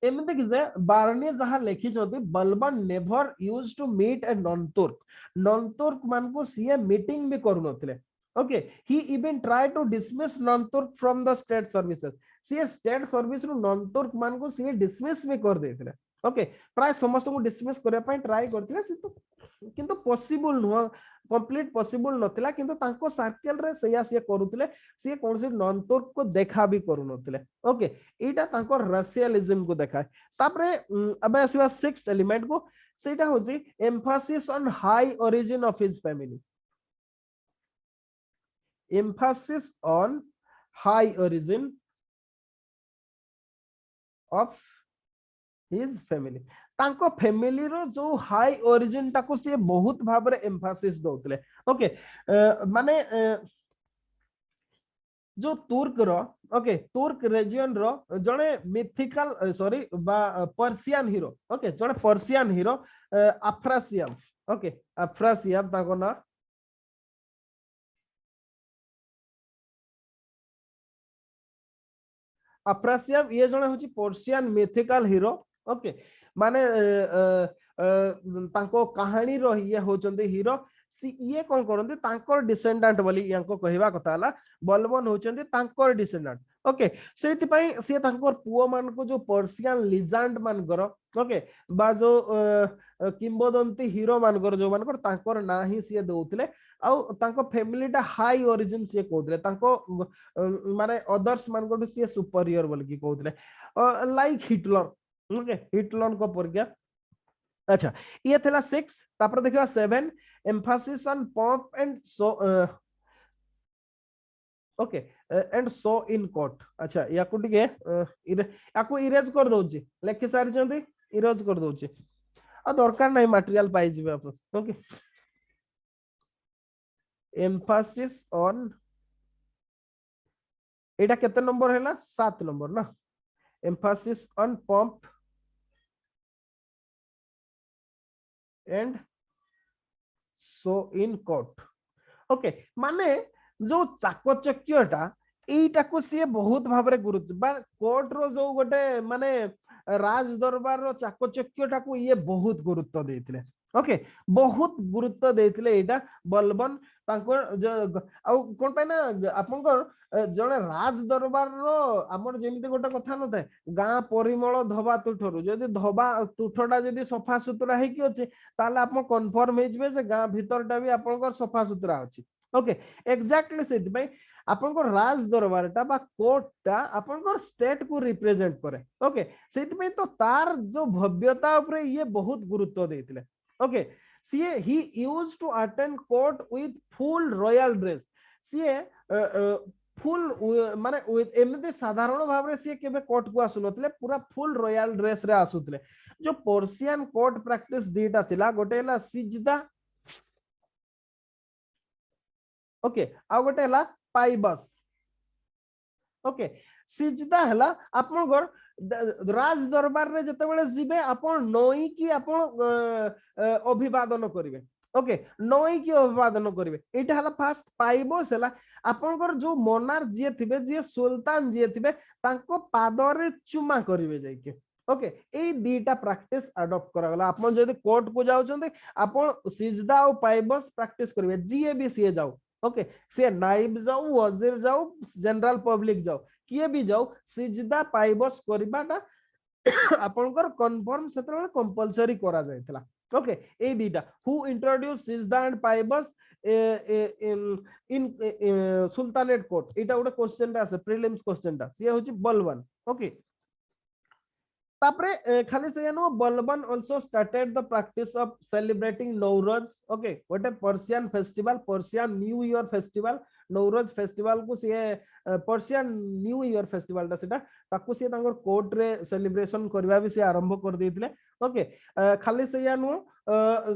एमते कि जे बारने जहां लिखि जति Balban never used to meet a non Turk मान को सीए मीटिंग भी करू नथिले okay he even try to dismiss non Turk from the state services सीए स्टेट सर्विस रो नॉन तुर्क मान को सीए डिसमिस भी कर देथिले ओके प्राय समस्त को डिसमिस करे पई ट्राई करथिले किंतु पॉसिबल नुह कंप्लीट पॉसिबल नथिला किंतु तांको सर्कल रे सया से करूथिले से कोनसे नॉन तुर्क को देखा भी करू नथिले ओके एटा तांको राशियलिज्म को देखाय तापरे अब आसीबा सिक्स्थ एलिमेंट को सेटा होची Mphasis on high origin of his family emphasis on high origin of his family तांको फैमिली रो जो हाई ओरिजिन ताको से बहुत भाबरे एम्फासिस दोतले ओके माने जो तुर्क रो ओके तुर्क रीजन रो जने मिथिकल सॉरी बा पर्शियन हीरो ओके जने पर्शियन हीरो अफ्रासियम ओके अफ्रासियम ताको ना अफ्रासियम ये जने होची पर्शियन मिथिकल हीरो ओके माने तांको कहानी रो ये होचंदी हीरो सी ये कोन करंती तांकर डिसेंडेंट बोली यांको कहिबा कथा हला बलबन होचंदी तांकर डिसेंडेंट ओके सेति पई से तांकर पुओ मान को जो पर्शियन लिजेंड मान करो ओके बा जो किंबदंती हीरो मान कर जो मान कर तांकर ना ही से दोउतले आउ तांको फैमिलीटा हाई ओरिजिन से कहउतले तांको माने अदर्स मान को से सुपीरियर बोल की कहउतले लाइक हिटलर ओके हिटलर को परग्या अच्छा ये थला 6 तापर देखिबा 7 emphasis on pomp and show okay and show in court अच्छा याकु टिके याकु इरेज कर दोची लेखि सारी चंदी इरेज कर दोची आ दरकार नै मटेरियल पाई जिबे आप ओके एम्फासिस ऑन एटा केते नंबर हैला 7 नंबर ना emphasis on pomp and show in court okay माने जो चाकचक्यटा एटा को से बहुत भाबरे गुरुत्व बा कोर्ट रो जो गोटे माने राज दरबार रो चाकचक्यटा को ये बहुत गुरुत्व देथिले ओके बहुत गुरुत्व देथिले एटा बलबन तांको आ कोन पे ना आपनकर जने राज दरबार रो हमर जेमिते गोटा कथा न थाए गां परिमळ धबा तुठरू जदी धबा तुठडा जदी सफा सुतरा हे कि अछि ताले आपन कन्फर्म हे जबे जे गां भीतरटा भी आपनकर सफा सुतरा अछि ओके एक्जेक्टली सेति भाई आपनकर राज दरबारटा बा कोर्टटा आपनकर स्टेट को रिप्रेजेंट करे ओके सेति भाई तो तार जो भव्यता ऊपर ये बहुत गुरुत्व देथिले ओके सीए he used to attend court with full royal dress सीए फुल माने विथ एमते साधारण भाव रे सीए केबे कोर्ट को आसु नथले पूरा फुल रॉयल ड्रेस रे आसुतले जो पर्शियन कोर्ट प्रैक्टिस दीटा थिला गोटेला सिजदा ओके आ गोटे हला पाइबस ओके सिजदा हला आपन घर राज दरबार रे जते बेले जिबे आपन नई की आपन अभिवादन करिवे ओके नई की अभिवादन करिवे एटा हला फास्ट पाइबस हला आपन घर जो मोनार जे थिबे जे सुल्तान जे थिबे तांको पादरे चुमा करिवे जाई के ओके ए दीटा प्रैक्टिस अडॉप्ट करा गला आपन जदी कोर्ट को जाउ छंते आपन सिजदा और पाइबस प्रैक्टिस करिवे जीए भी सीए जाऊ ओके से नाइब जाऊ वजीर जाऊ जनरल पब्लिक जाऊ किए भी जाऊ सिजदा पाइबस करबाटा आपनकर कन्फर्म सेतरे कंपलसरी करा जायतला ओके ए दीटा who introduce sijda and paibos in sultanate court एटा गोटे क्वेश्चन रा আছে प्रीलिम्स क्वेश्चन रा से होची बलबन ओके तापरे खाली से नो Balban also started the practice of celebrating Nowruz okay what a Persian festival Persian New Year festival Nowruz festival को से Persian New Year festival ता सेटा ताकू से तांगर कोर्ट रे सेलिब्रेशन करबा भी से आरंभ कर देथिले ओके खाली से no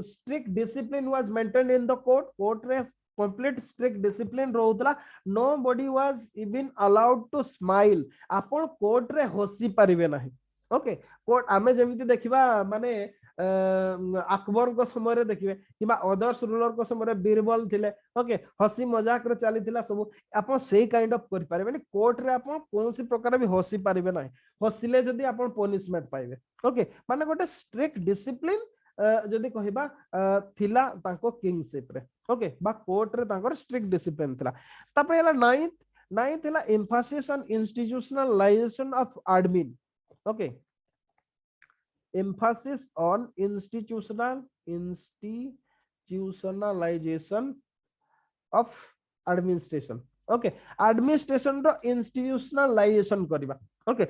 strict discipline was maintained in the court रे complete strict discipline रहउतला nobody was even allowed to smile आपण कोर्ट रे हसी परिबे नाही ओके कोर्ट आमे जेमिति देखिबा माने अकबर को समय देखिबे किबा अदर्स रूलर को समय बीरबल थिले ओके हसी मजाक रे चली थिला सब आपण सेही काइंड ऑफ करि पारे माने कोर्ट रे आपण कोनसी प्रकार भी हसी पारिबे नाही हसिले जदी आपण पनिशमेंट पाइबे ओके माने गोटे स्ट्रिक्ट डिसिप्लिन जदी कहिबा थिला तांको किंगशिप रे ओके बा कोर्ट रे तांकर स्ट्रिक्ट डिसिप्लिन थिला तापर हला नाइन्थ थिला emphasis on institutionalization of admin okay emphasis on institutionalization of administration okay administration ro institutionalization kariba okay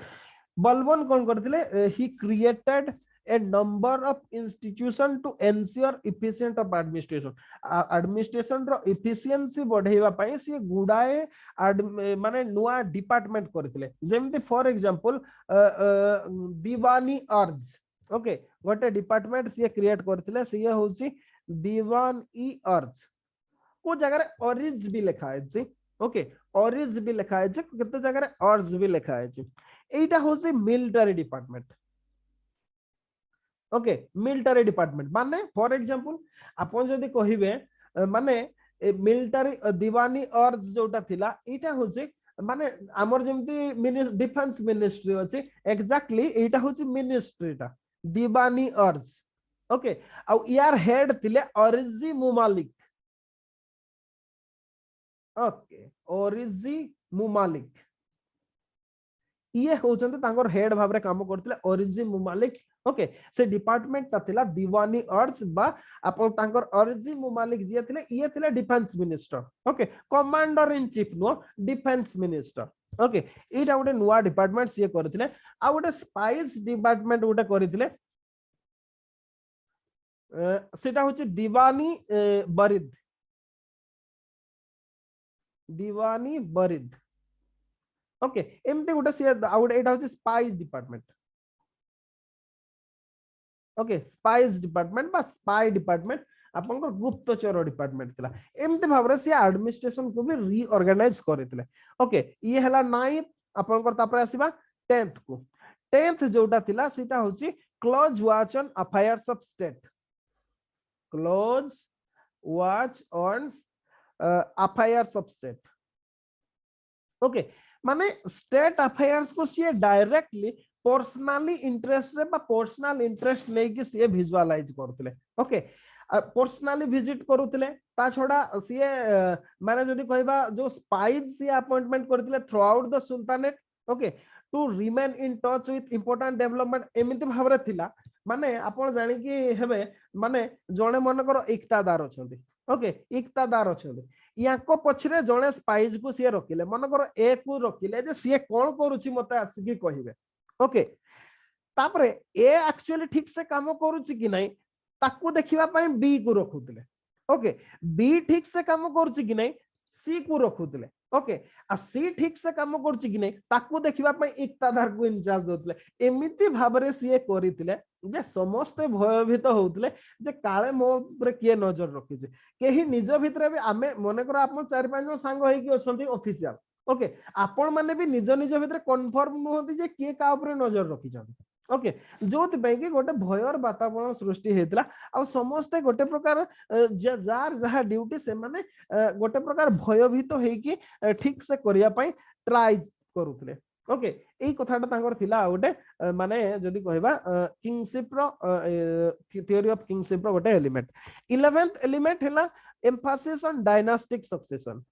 Balban कोन करथिले he created a number of institution to ensure efficient of administration row efficiency बढ़ेबा पई से गुडाए माने नुआ डिपार्टमेंट करथिले जेमति फॉर एग्जांपल दीवानी अर्ज ओके गोटे डिपार्टमेंट से क्रिएट करथिले से होची दीवान ई अर्ज को जगह रे ऑरिज भी लिखा है जी ओके ऑरिज भी लिखा है जी कितने जगह रे अर्ज भी लिखा है जी एटा होची military department okay military department माने फॉर एग्जांपल आपण जदी कहिबे माने मिलिटरी दीवानी अर्ज जोटा थिला एटा होचे माने हमर जेमति डिफेंस मिनिस्ट्री अछि एग्जैक्टली एटा होची मिनिस्ट्रीटा दीवानी अर्ज ओके आ यार हेड थिले ओरिजी मुमालिक ओके ओरिजी मुमालिक ये होचंते तांगर हेड भाबरे काम करथिले ओरिजी मुमालिक ओके से डिपार्टमेंट ता थिला दीवानी अर्ज बा आपण तांकर ओरिजी मुमालिक जे थिले ये थिले defence minister okay commander in chief no defence minister okay एटा गोटे नुवा डिपार्टमेंट से करथिले आ गोटे स्पाइस डिपार्टमेंट गोटे करथिले सेटा होचे दीवानी बरिद ओके एमते गोटे से आउट एटा होचे spice department okay spice department बा स्पाई डिपार्टमेंट आपन को गुप्तचर डिपार्टमेंट थिला एमते भाबरे से एडमिनिस्ट्रेशन को भी रीऑर्गेनाइज करथिले ओके ये हला 9th आपन को तापर आसीबा 10th को 10th जोटा थिला सेटा होची close watch on affairs of state close watch on affairs of state okay माने स्टेट अफेयर्स को सी डायरेक्टली पर्सनली इंटरेस्ट रे बा पर्सनल इंटरेस्ट नै कि सी विजुअलाइज करथिले ओके पर्सनली विजिट करूथिले ता छोडा सी माने जदी कहबा जो स्पाइज सी अपॉइंटमेंट करथिले throughout the sultanate okay to remain in touch with important development एमिति भाबरे थिला माने आपण जानि कि हेबे माने जणे मनकर इक्तादार अछंती ओके इक्तादार अछंती याको पछरे जणे स्पाइज को सी रखिले मनकर ए को रखिले जे सी कोन करूची मते आसी कि कहिबे ओके तापरे ए एक्चुअली ठीक से काम करूची कि नहीं ताकू देखिबा पई बी को रखुतले ओके बी ठीक से काम करूची कि नहीं सी को रखुतले ओके आ सी ठीक से काम करछि कि नै ताकू देखिबा पई इक्तादार को इनचार्ज दोतले एमिति भाबरे सी करितले जे समस्त भयभीत होतले जे काळे मो ऊपर किए नजर रखि जे केही निज भितरे भी आमे मने कर आपन 4-5 जन सांग होई कि अछंती ऑफिशियल ओके आपण माने भी निज निज भितरे कन्फर्म नहोती जे किए का ऊपर नजर रखि छथि ओके जोति पई कि गोटे भयर वातावरण सृष्टि हेतला आ समस्त गोटे प्रकार जार जहा ड्यूटी से माने गोटे प्रकार भयभीत हेकी ठीक से करिया पई ट्राई करूतले ओके एई कथाटा तांकर थिला गोटे माने जदी कहबा किंगशिप रो थ्योरी ऑफ किंगशिप रो गोटे एलिमेंट 11th एलिमेंट हैला emphasis on dynastic succession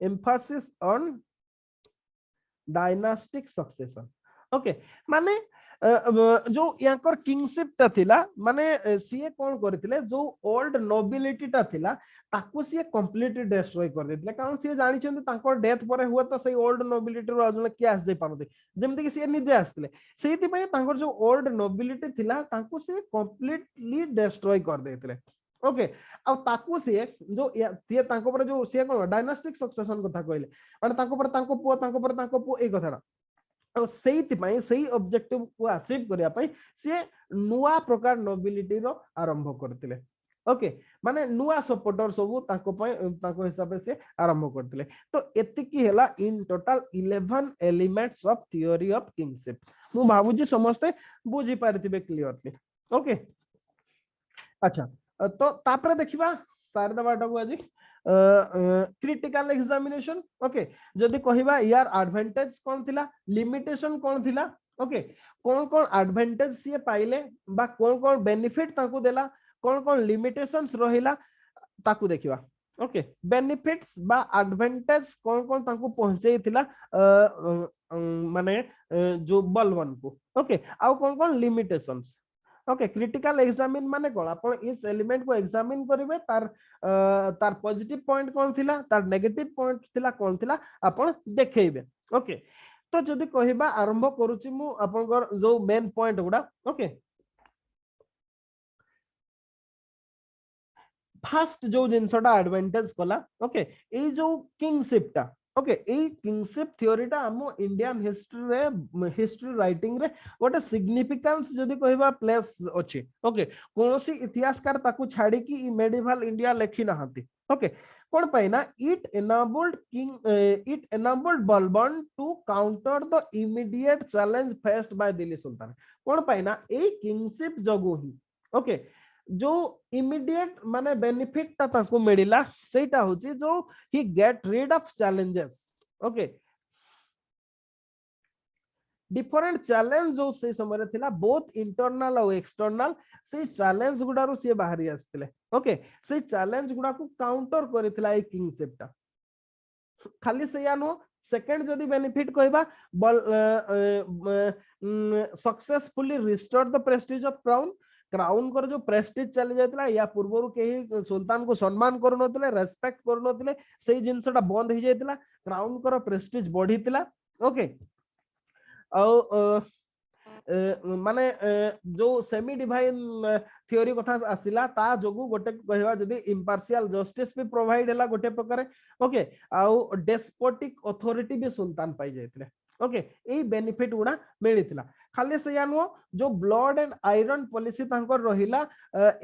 emphasis on dynastic succession okay माने जो याकर किंगशिप ता थिला माने सीए कोन करथिले जो ओल्ड नोबिलिटी ता थिला ताकू सीए कंप्लीटली डिस्ट्रॉय कर देथिले कारण सीए जानि छथि तांकर डेथ परे हुआ तो सही ओल्ड नोबिलिटी रो अजन के आस जाय पारथि जेमति कि सीए निजे आस्थिले सेति पय तांकर जो ओल्ड नोबिलिटी थिला तांकू सीए कंप्लीटली डिस्ट्रॉय कर देथिले ओके आ ताकू सीए जो सीए तांको पर जो सीए कोन डायनास्टिक सक्सेशन कथा कहले माने तांको पर तांको पुओ ए कथारा सही ऑब्जेक्टिव को अचीव करिया पई से नुआ प्रकार नोबिलिटी रो आरंभ करथिले ओके माने नुआ सपोर्टर सब ताको हिसाब से आरंभ करथिले तो एतिकी हला in total 11 elements of theory of kingship मु भाबुजी समस्त बुझी पारथिबे क्लियरली ओके अच्छा तो तापरे देखिबा सारदा बाटा को आज क्रिटिकल एग्जामिनेशन ओके जदि कहिबा यार एडवांटेज कोन थिला लिमिटेशन कोन थिला ओके कोन कोन एडवांटेज से पाइले बा कोन कोन बेनिफिट ताकू देला कोन कोन लिमिटेशंस रहिला ताकू देखिबा ओके बेनिफिट्स बा एडवांटेज कोन कोन ताकू पहुंचै थिला माने जो बलवन को ओके आ कोन कोन लिमिटेशंस ओके क्रिटिकल एग्जामिन माने कोन आपण इस एलिमेंट को एग्जामिन करिवे तार पॉजिटिव पॉइंट कोन थिला तार नेगेटिव पॉइंट थिला कोन थिला आपण देखैबे ओके तो जदि कहिबा आरंभ करूची मु आपनकर जो मेन पॉइंट गुडा ओके फर्स्ट जो जिनसटा एडवांटेज कला ओके ए जो किंगशिप टा ओके ए किंगशिप थ्योरीटा हम इंडियन हिस्ट्री राइटिंग रे गोटे सिग्निफिकेंस जदि कहबा प्लेस अछि ओके कोनोसी इतिहासकार ताकू छाडी की मेडिवल इंडिया लेखि नहांती ओके कोन पाइना it enabled Balban to counter the immediate challenge faced by Delhi sultan कोन पाइना ए किंगशिप जगो ही ओके जो इमीडिएट माने बेनिफिट ता ताको मिलिला सेटा होची जो he get rid of challenges okay different challenge जो से समय थिला बोथ इंटरनल और एक्सटर्नल से चैलेंज गुडारो से बाहरी आस्थिले ओके से चैलेंज गुडा को काउंटर करिथिला ए किंगशिप ता खाली से यानो सेकंड जदी बेनिफिट कहबा successfully restore the prestige of crown कर जो प्रेस्टीज चली जायतला या पूर्वरु केही सुल्तान को सम्मान करू नथिले रेस्पेक्ट करू नथिले सेही जिंसटा बंद हो जायतला क्राउन कर प्रेस्टीज बढ़ीतला ओके माने जो सेमी डिवाइन थ्योरी कथा आसिला ता जोगु गोटे कहवा जदी इंपार्शियल जस्टिस भी प्रोवाइड हैला गोटे प्रकार ओके आउ डेस्पोटिक अथॉरिटी भी सुल्तान पाई जायतले ओके ए बेनिफिट गुडा मिलितला खाली से यानो जो ब्लड एंड आयरन पॉलिसी तांकर रहिला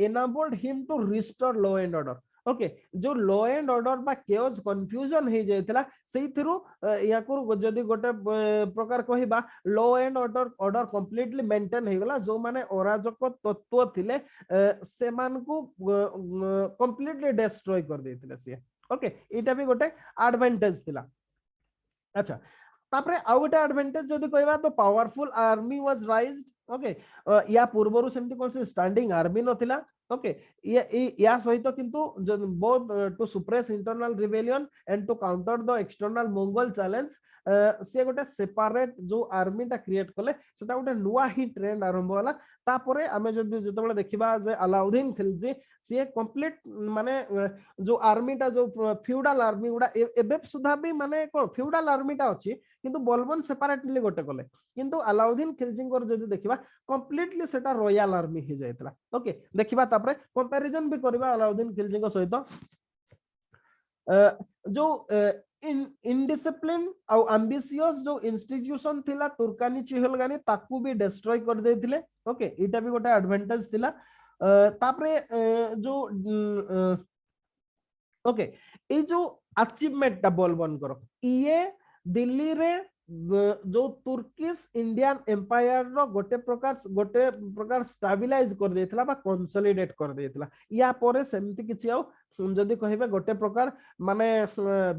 enabled him to restore law and order okay जो लॉ एंड ऑर्डर बा केओस कंफ्यूजन हे जायतला सेइथिरु याकुर जदी गोटे प्रकार कहिबा law and order completely maintain हे गला जो माने अराजक तत्व थिले से मान को कंप्लीटली डिस्ट्रॉय कर देथिले से ओके एटा भी गोटे एडवांटेज थिला अच्छा तापरे आउ गोटे एडवांटेज जदी कहबा तो पावरफुल आर्मी वाज राइज्ड ओके या पूर्वरु सेमति कोन से स्टैंडिंग आर्मी नथिला ओके या सहित किंतु both to suppress internal rebellion and to counter the external Mongol challenge से गोटे सेपरेट जो आर्मी टा क्रिएट कले सेटा गोटे नुआ ही ट्रेंड आरंभ होला तापरे आमे जदी जतबेले देखिबा जे अलाउद्दीन खिलजी से कंप्लीट माने जो आर्मी टा जो फ्यूडल आर्मी गुडा एबे सुधा भी माने कोन फ्यूडल आर्मी टा अछि किंतु बलबन सेपरेटली गोटे कले किंतु अलाउद्दीन खिलजी को जदी देखिबा कंप्लीटली सेटा रॉयल आर्मी ही जायतला ओके देखिबा तापरे कंपैरिजन भी करबा अलाउद्दीन खिलजी को सहित जो इनडिसिप्लिन आउ एम्बिशियस जो इंस्टीट्यूशन थिला तुर्कानी चिहलगानी ताकू भी डिस्ट्रॉय कर देथिले ओके एटा भी गोटे एडवांटेज थिला तापरे जो ओके ये जो अचीवमेंट टा बलबन करो ये दिल्ली रे जो तुर्किश इंडियन एम्पायर रो गोटे प्रकार स्टेबलाइज कर देथिला बा कंसोलिडेट कर देथिला या परे सेमति किछि आ जदि कहिबे गोटे प्रकार माने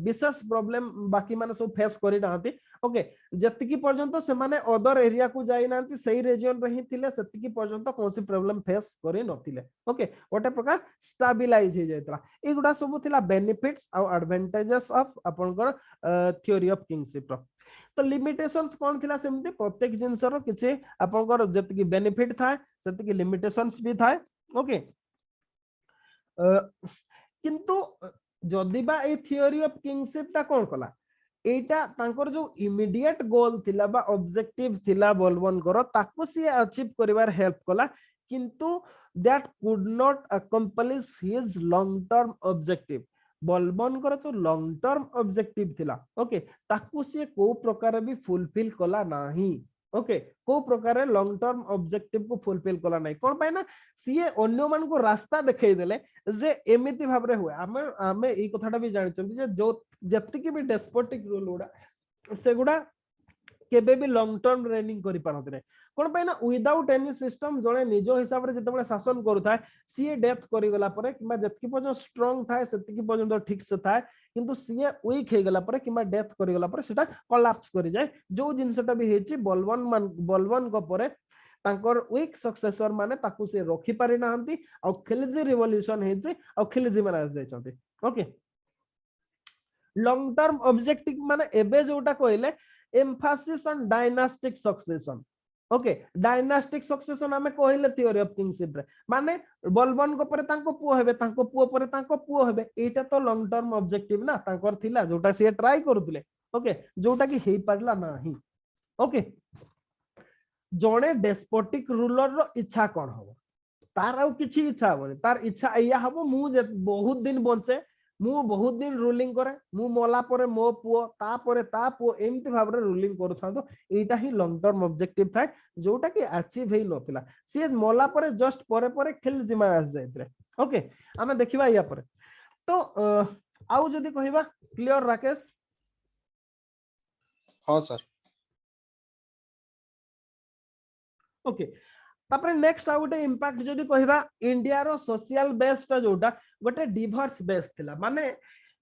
विशेष प्रॉब्लम बाकी माने सब फेस करि नांती ओके जतिकी पर्यंत से माने अदर एरिया को जाई नांती सही रीजन रे ही थिले सेतिकी पर्यंत कोनसी प्रॉब्लम फेस करि नथिले ओके गोटे प्रकार स्टेबलाइज हो जायतला एगुडा सब थिला बेनिफिट्स आ एडवांटेजेस ऑफ आपनकर थ्योरी ऑफ किंगशिप रो तो लिमिटेशंस कौन थिला सेमती प्रत्येक जिंस रो किछि आपनकर जतिकी बेनिफिट थाए सेतिकी लिमिटेशंस भी थाए ओके किंतु जदि बा ए थ्योरी ऑफ किंगशिप ता कोन कला एटा तांकर जो इमीडिएट गोल थिला बा ऑब्जेक्टिव थिला बलबन करो ताकू सी अचीव करिवार हेल्प कला किंतु that could not accomplish his long term objective Balban कर जो लॉन्ग टर्म ऑब्जेक्टिव थिला ओके ताकू सी को प्रकार भी फुलफिल कला नाही ओके को प्रकार लॉन्ग टर्म ऑब्जेक्टिव को फुलफिल कला नाही कोन पाए ना सीए अन्य मान को रास्ता देखाई देले जे एमिति भाबरे हुए आमे ई कथाटा भी जानि चंदी जे जो जत्ति भी डेस्पोटिक रूल उडा सेगुडा केबे भी लॉन्ग टर्म रेनिंग करि पारते नै कोन पाए ना विदाउट एनी सिस्टम जणे निजो हिसाब रे जतबे शासन करूथाय सीए डेथ करि गला परे किबा जत्ति पर्यंत स्ट्रांग थाय सेति पर्यंत ठीक से थाय किंतु सीए वीक हे गला परे किबा डेथ करि गला परे सेटा कोलैप्स करि जाय जो जिंसटा भी हेची बलवन को परे तांकर वीक सक्सेसर माने ताकू से रखि पारि नाहंती आ खिलजी रिवोल्यूशन हेची आ खिलजी माने जाय चंती ओके लॉन्ग टर्म ऑब्जेक्टिव माने एबे जोटा कहले Mphasis on dynastic succession okay dynastic succession हमें कहले थ्योरी ऑफ किंगशिप रे माने बलबन को परे तांको पुओ हेबे तांको पुओ परे तांको पुओ हेबे एटा तो लॉन्ग टर्म ऑब्जेक्टिव ना तांकर थिला जोटा से ट्राई करूतले ओके जोटा की हेई पारला नाही ओके जणे डेस्पोटिक रूलर रो इच्छा कोन हो तार आ किछि इच्छा होनी तार इच्छा या हबो मु बहुत दिन बंचे मु बहुत दिन रूलिंग करे मु मोला परे मो पुओ ता परे ता पुओ एमति भाबरे रूलिंग करथांतो एटा ही लॉन्ग टर्म ऑब्जेक्टिव थाय जोटा की अचीव हेई नथिला से मोला परे जस्ट परे परे खेल जिमा आस जायत्रे ओके हमें देखिबा या परे तो आउ जदी कहिबा क्लियर राकेश हां सर ओके तापरे नेक्स्ट आ गोटे इंपैक्ट जदी कहिबा इंडिया रो सोशल बेस ता जोटा गोटे डिवर्स बेस थिला माने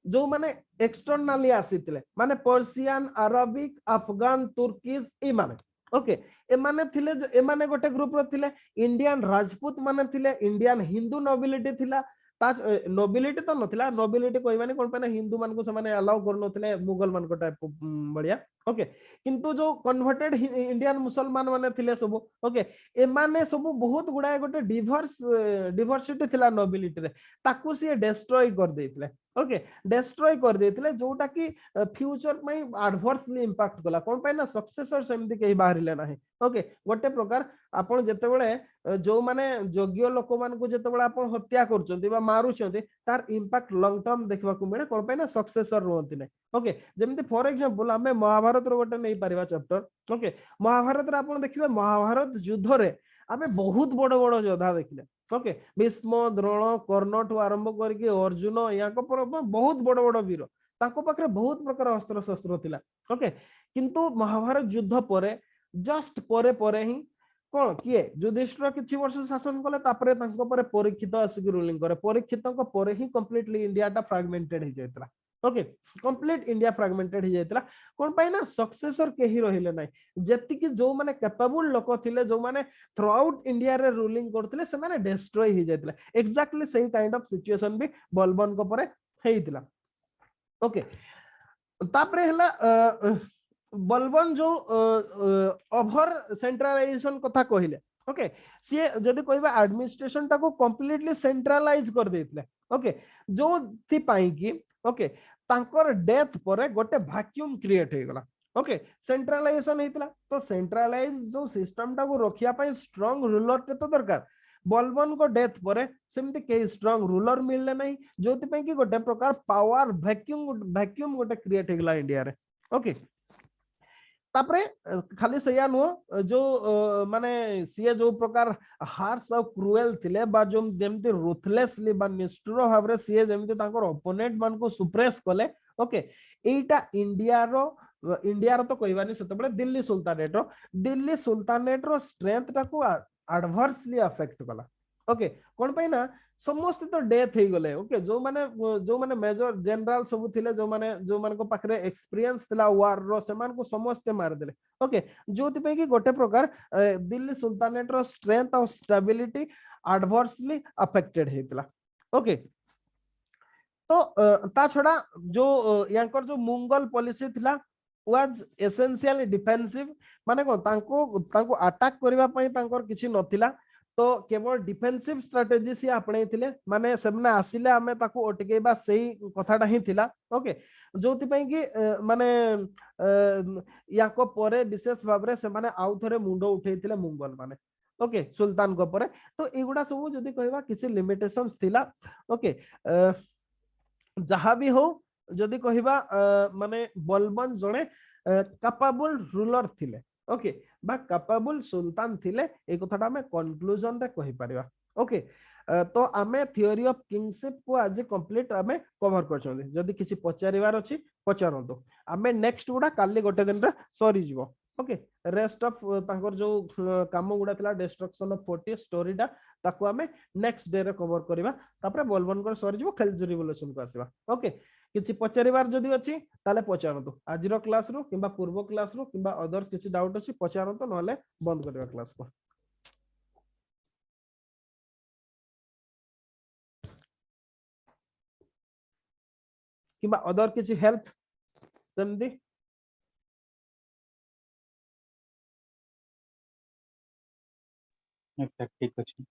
जो माने एक्सटर्नली आसीतिले माने पर्शियन अरबिक अफगान तुर्किश ए माने ओके ए माने थिले ए माने गोटे ग्रुप रो थिले इंडियन राजपूत माने थिले इंडियन हिंदू नोबिलिटी थिला ता नोबिलिटी तो नथिला नोबिलिटी कहबानी कोन पे ना हिंदू मान को से माने अलाउ कर नथिले मुगल मान को टाइप बढ़िया ओके किंतु जो कन्वर्टेड इंडियन मुसलमान माने थिले सब ओके ए माने सब बहुत गुडा गोटे डिवर्सिटी थिला नोबिलिटी रे ताकू से डिस्ट्रॉय कर देथिले ओके डिस्ट्रॉय कर देथिले जोटा की फ्यूचर में एडवर्सली इंपैक्ट कला कोन पे ना सक्सेसर सेमति के बाहरिले नाही ओके गोटे प्रकार आपण जते बेले जो माने योग्य लोक मान को जते बेले आपण हत्या करचंती बा मारुचंती तार इंपैक्ट लॉन्ग टर्म देखबा को मिले कोन पे ना सक्सेसर रहंती नै ओके जेमति फॉर एग्जांपल हमें महाभारत रो गोटे नै परिबा चैप्टर ओके महाभारत रे आपण देखिबे महाभारत युद्ध रे आमे बहुत बड़ बड़ योद्धा देखिले ओके भीष्म द्रोण कर्ण ठू आरंभ करके अर्जुन या को पर बहुत बड़ बड़ वीर ताको पाखरे बहुत प्रकार अस्त्र शस्त्र थिला ओके किंतु महाभारत युद्ध परे जस्ट परे परे ही कोन किए युधिष्ठिर किछि वर्ष शासन कले तापरे तांको परे परीक्षित आसिक रूलिंग करे परीक्षितक परे ही कंप्लीटली इंडिया टा फ्रैगमेंटेड हो जायतला ओके कंप्लीट इंडिया फ्रैगमेंटेड हो जायतला कोन पाई ना सक्सेसर के ही रहिले नै जेति कि जो माने कैपेबल लोक थिले जो माने थ्रू आउट इंडिया रे रूलिंग करथिले से माने डिस्ट्रॉय हो जायतला एग्जैक्टली सही काइंड ऑफ सिचुएशन भी बलबन को परे हेइतला ओके तापरे हला बलबन जो ओवर सेंट्रलाइजेशन कथा कहिले ओके सी जदि कहबा एडमिनिस्ट्रेशन टा को कंप्लीटली सेंट्रलाइज कर देथिले ओके जो थी पाई कि ओके तांकर डेथ परे गोटे वैक्यूम क्रिएट हे गला ओके सेंट्रलाइजेशन हेतला तो सेंट्रलाइज जो सिस्टम टा को रखिया पई स्ट्रांग रूलर ते तो दरकार बलबन को डेथ पर सेमती के स्ट्रांग रूलर मिलले नहीं जोति पे कि गोटे प्रकार पावर वैक्यूम गोटे क्रिएट हेगला इंडिया रे ओके तापरे खाली सैया नुह जो माने सीए जो प्रकार हार्श और क्रूएल थिले बा जो जेमती रुथलेसली बा निष्ठुर भाबरे सीए जेमती तांकर ओपोनेंट मान को सुप्रेस कले ओके एटा इंडिया रो तो कहबानी सेतबेले दिल्ली सुल्तानेट रो स्ट्रेंथ टाको एडवर्सली अफेक्ट कला ओके कोन पे ना समस्त तो डेथ हो गले ओके जो माने मेजर जनरल सब थिले जो माने को पाखरे एक्सपीरियंस थिला वार रो से मान को समस्त मार देले ओके जोति पे कि गोटे प्रकार दिल्ली सुल्तानेट रो स्ट्रेंथ और स्टेबिलिटी एडवर्सली अफेक्टेड हेतला ओके तो ता छडा जो यांकर जो मुंगल पॉलिसी थिला वाज एसेंशियली डिफेंसिव माने को तांको अटैक करबा पई तांकर किछि नथिला तो केवल डिफेंसिव स्ट्रेटजी से आपणे थिले माने सेमने आसिले हमें ताको ओटकेबा सही कथाटा ही थिला ओके जोति पई कि माने याको परे विशेष भाबरे से माने आउ थरे मुंडो उठैथिले मुंगल माने ओके सुल्तान को परे तो एगुडा सब जदी कहबा किछि लिमिटेशंस थिला ओके जहा भी हो जदी कहबा माने बलबन जणे कैपेबल रूलर थिले ओके बा कैपेबल सुल्तान थिले ए कथाटा हमें कंक्लूजन रे कहि परिबा ओके तो आमे थ्योरी ऑफ किंगशिप को आज कंप्लीट आमे कवर करछों जदी किछि पचारिवार अछि पचारंतो आमे नेक्स्ट गुडा काली गोटे दिन रे सरी जीवो ओके रेस्ट ऑफ तांकर जो काम गुडा थिला डिस्ट्रक्शन ऑफ फोर्टी स्टोरीटा ताको आमे नेक्स्ट डे रे कवर करबा तापरे बोलबन कर सरी जीवो खिलजी रिवोल्यूशन को आसीबा ओके किछि पचारिवार जदी अछि ताले पचारंतो आजिरो क्लास रो किबा पूर्व क्लास रो किबा अदर किछि डाउट अछि पचारंतो नले बंद करबा क्लास को किबा अदर किछि हेल्प समझी अच्छा ठीक अछि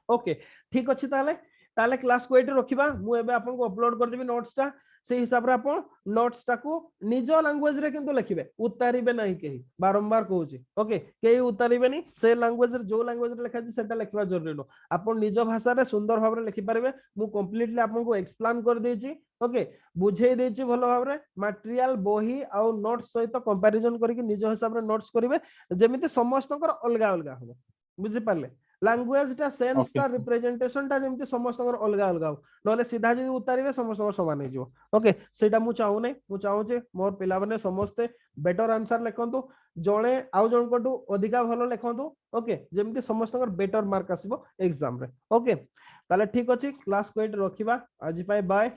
ओके ठीक अछि ताले क्लास को एटे रखिबा मु एबे आपन को अपलोड कर देबी नोट्स ता से हिसाब रे आपन नोट्स ता को निजो लैंग्वेज रे किंतु लिखिबे उतारिबे नाही केही बारंबार कहूची ओके केही उतारिबे नी से लैंग्वेज रे जो लैंग्वेज रे लिखा छै सेटा लिखबा जरूरी नो आपन निजो भाषा रे सुंदर भाव रे लिखि पारबे मु कंप्लीटली आपन को एक्सप्लेन कर देची ओके बुझे देची भलो भाव रे मटेरियल बोही आ नोट्स सहित कंपैरिजन करके निजो हिसाब रे नोट्स करिवे जेमिति समस्तकर अलगा अलगा हो बुझि पारले लैंग्वेज टा सेंस टा रिप्रेजेंटेशन टा जेमति समस्तकर अलगा अलगा हो नले सीधा जे उतारिबे समस्तकर समान हे जो ओके सेटा मु चाहू नै मु चाहू जे मोर पिला बने समस्त बेटर आंसर लिखंतु जणे आउ जण कोटू अधिका भलो लिखंतु ओके जेमति समस्तकर बेटर मार्क आसीबो एग्जाम रे ओके ताले ठीक अछि क्लास को एट रखिबा आज पाए बाय।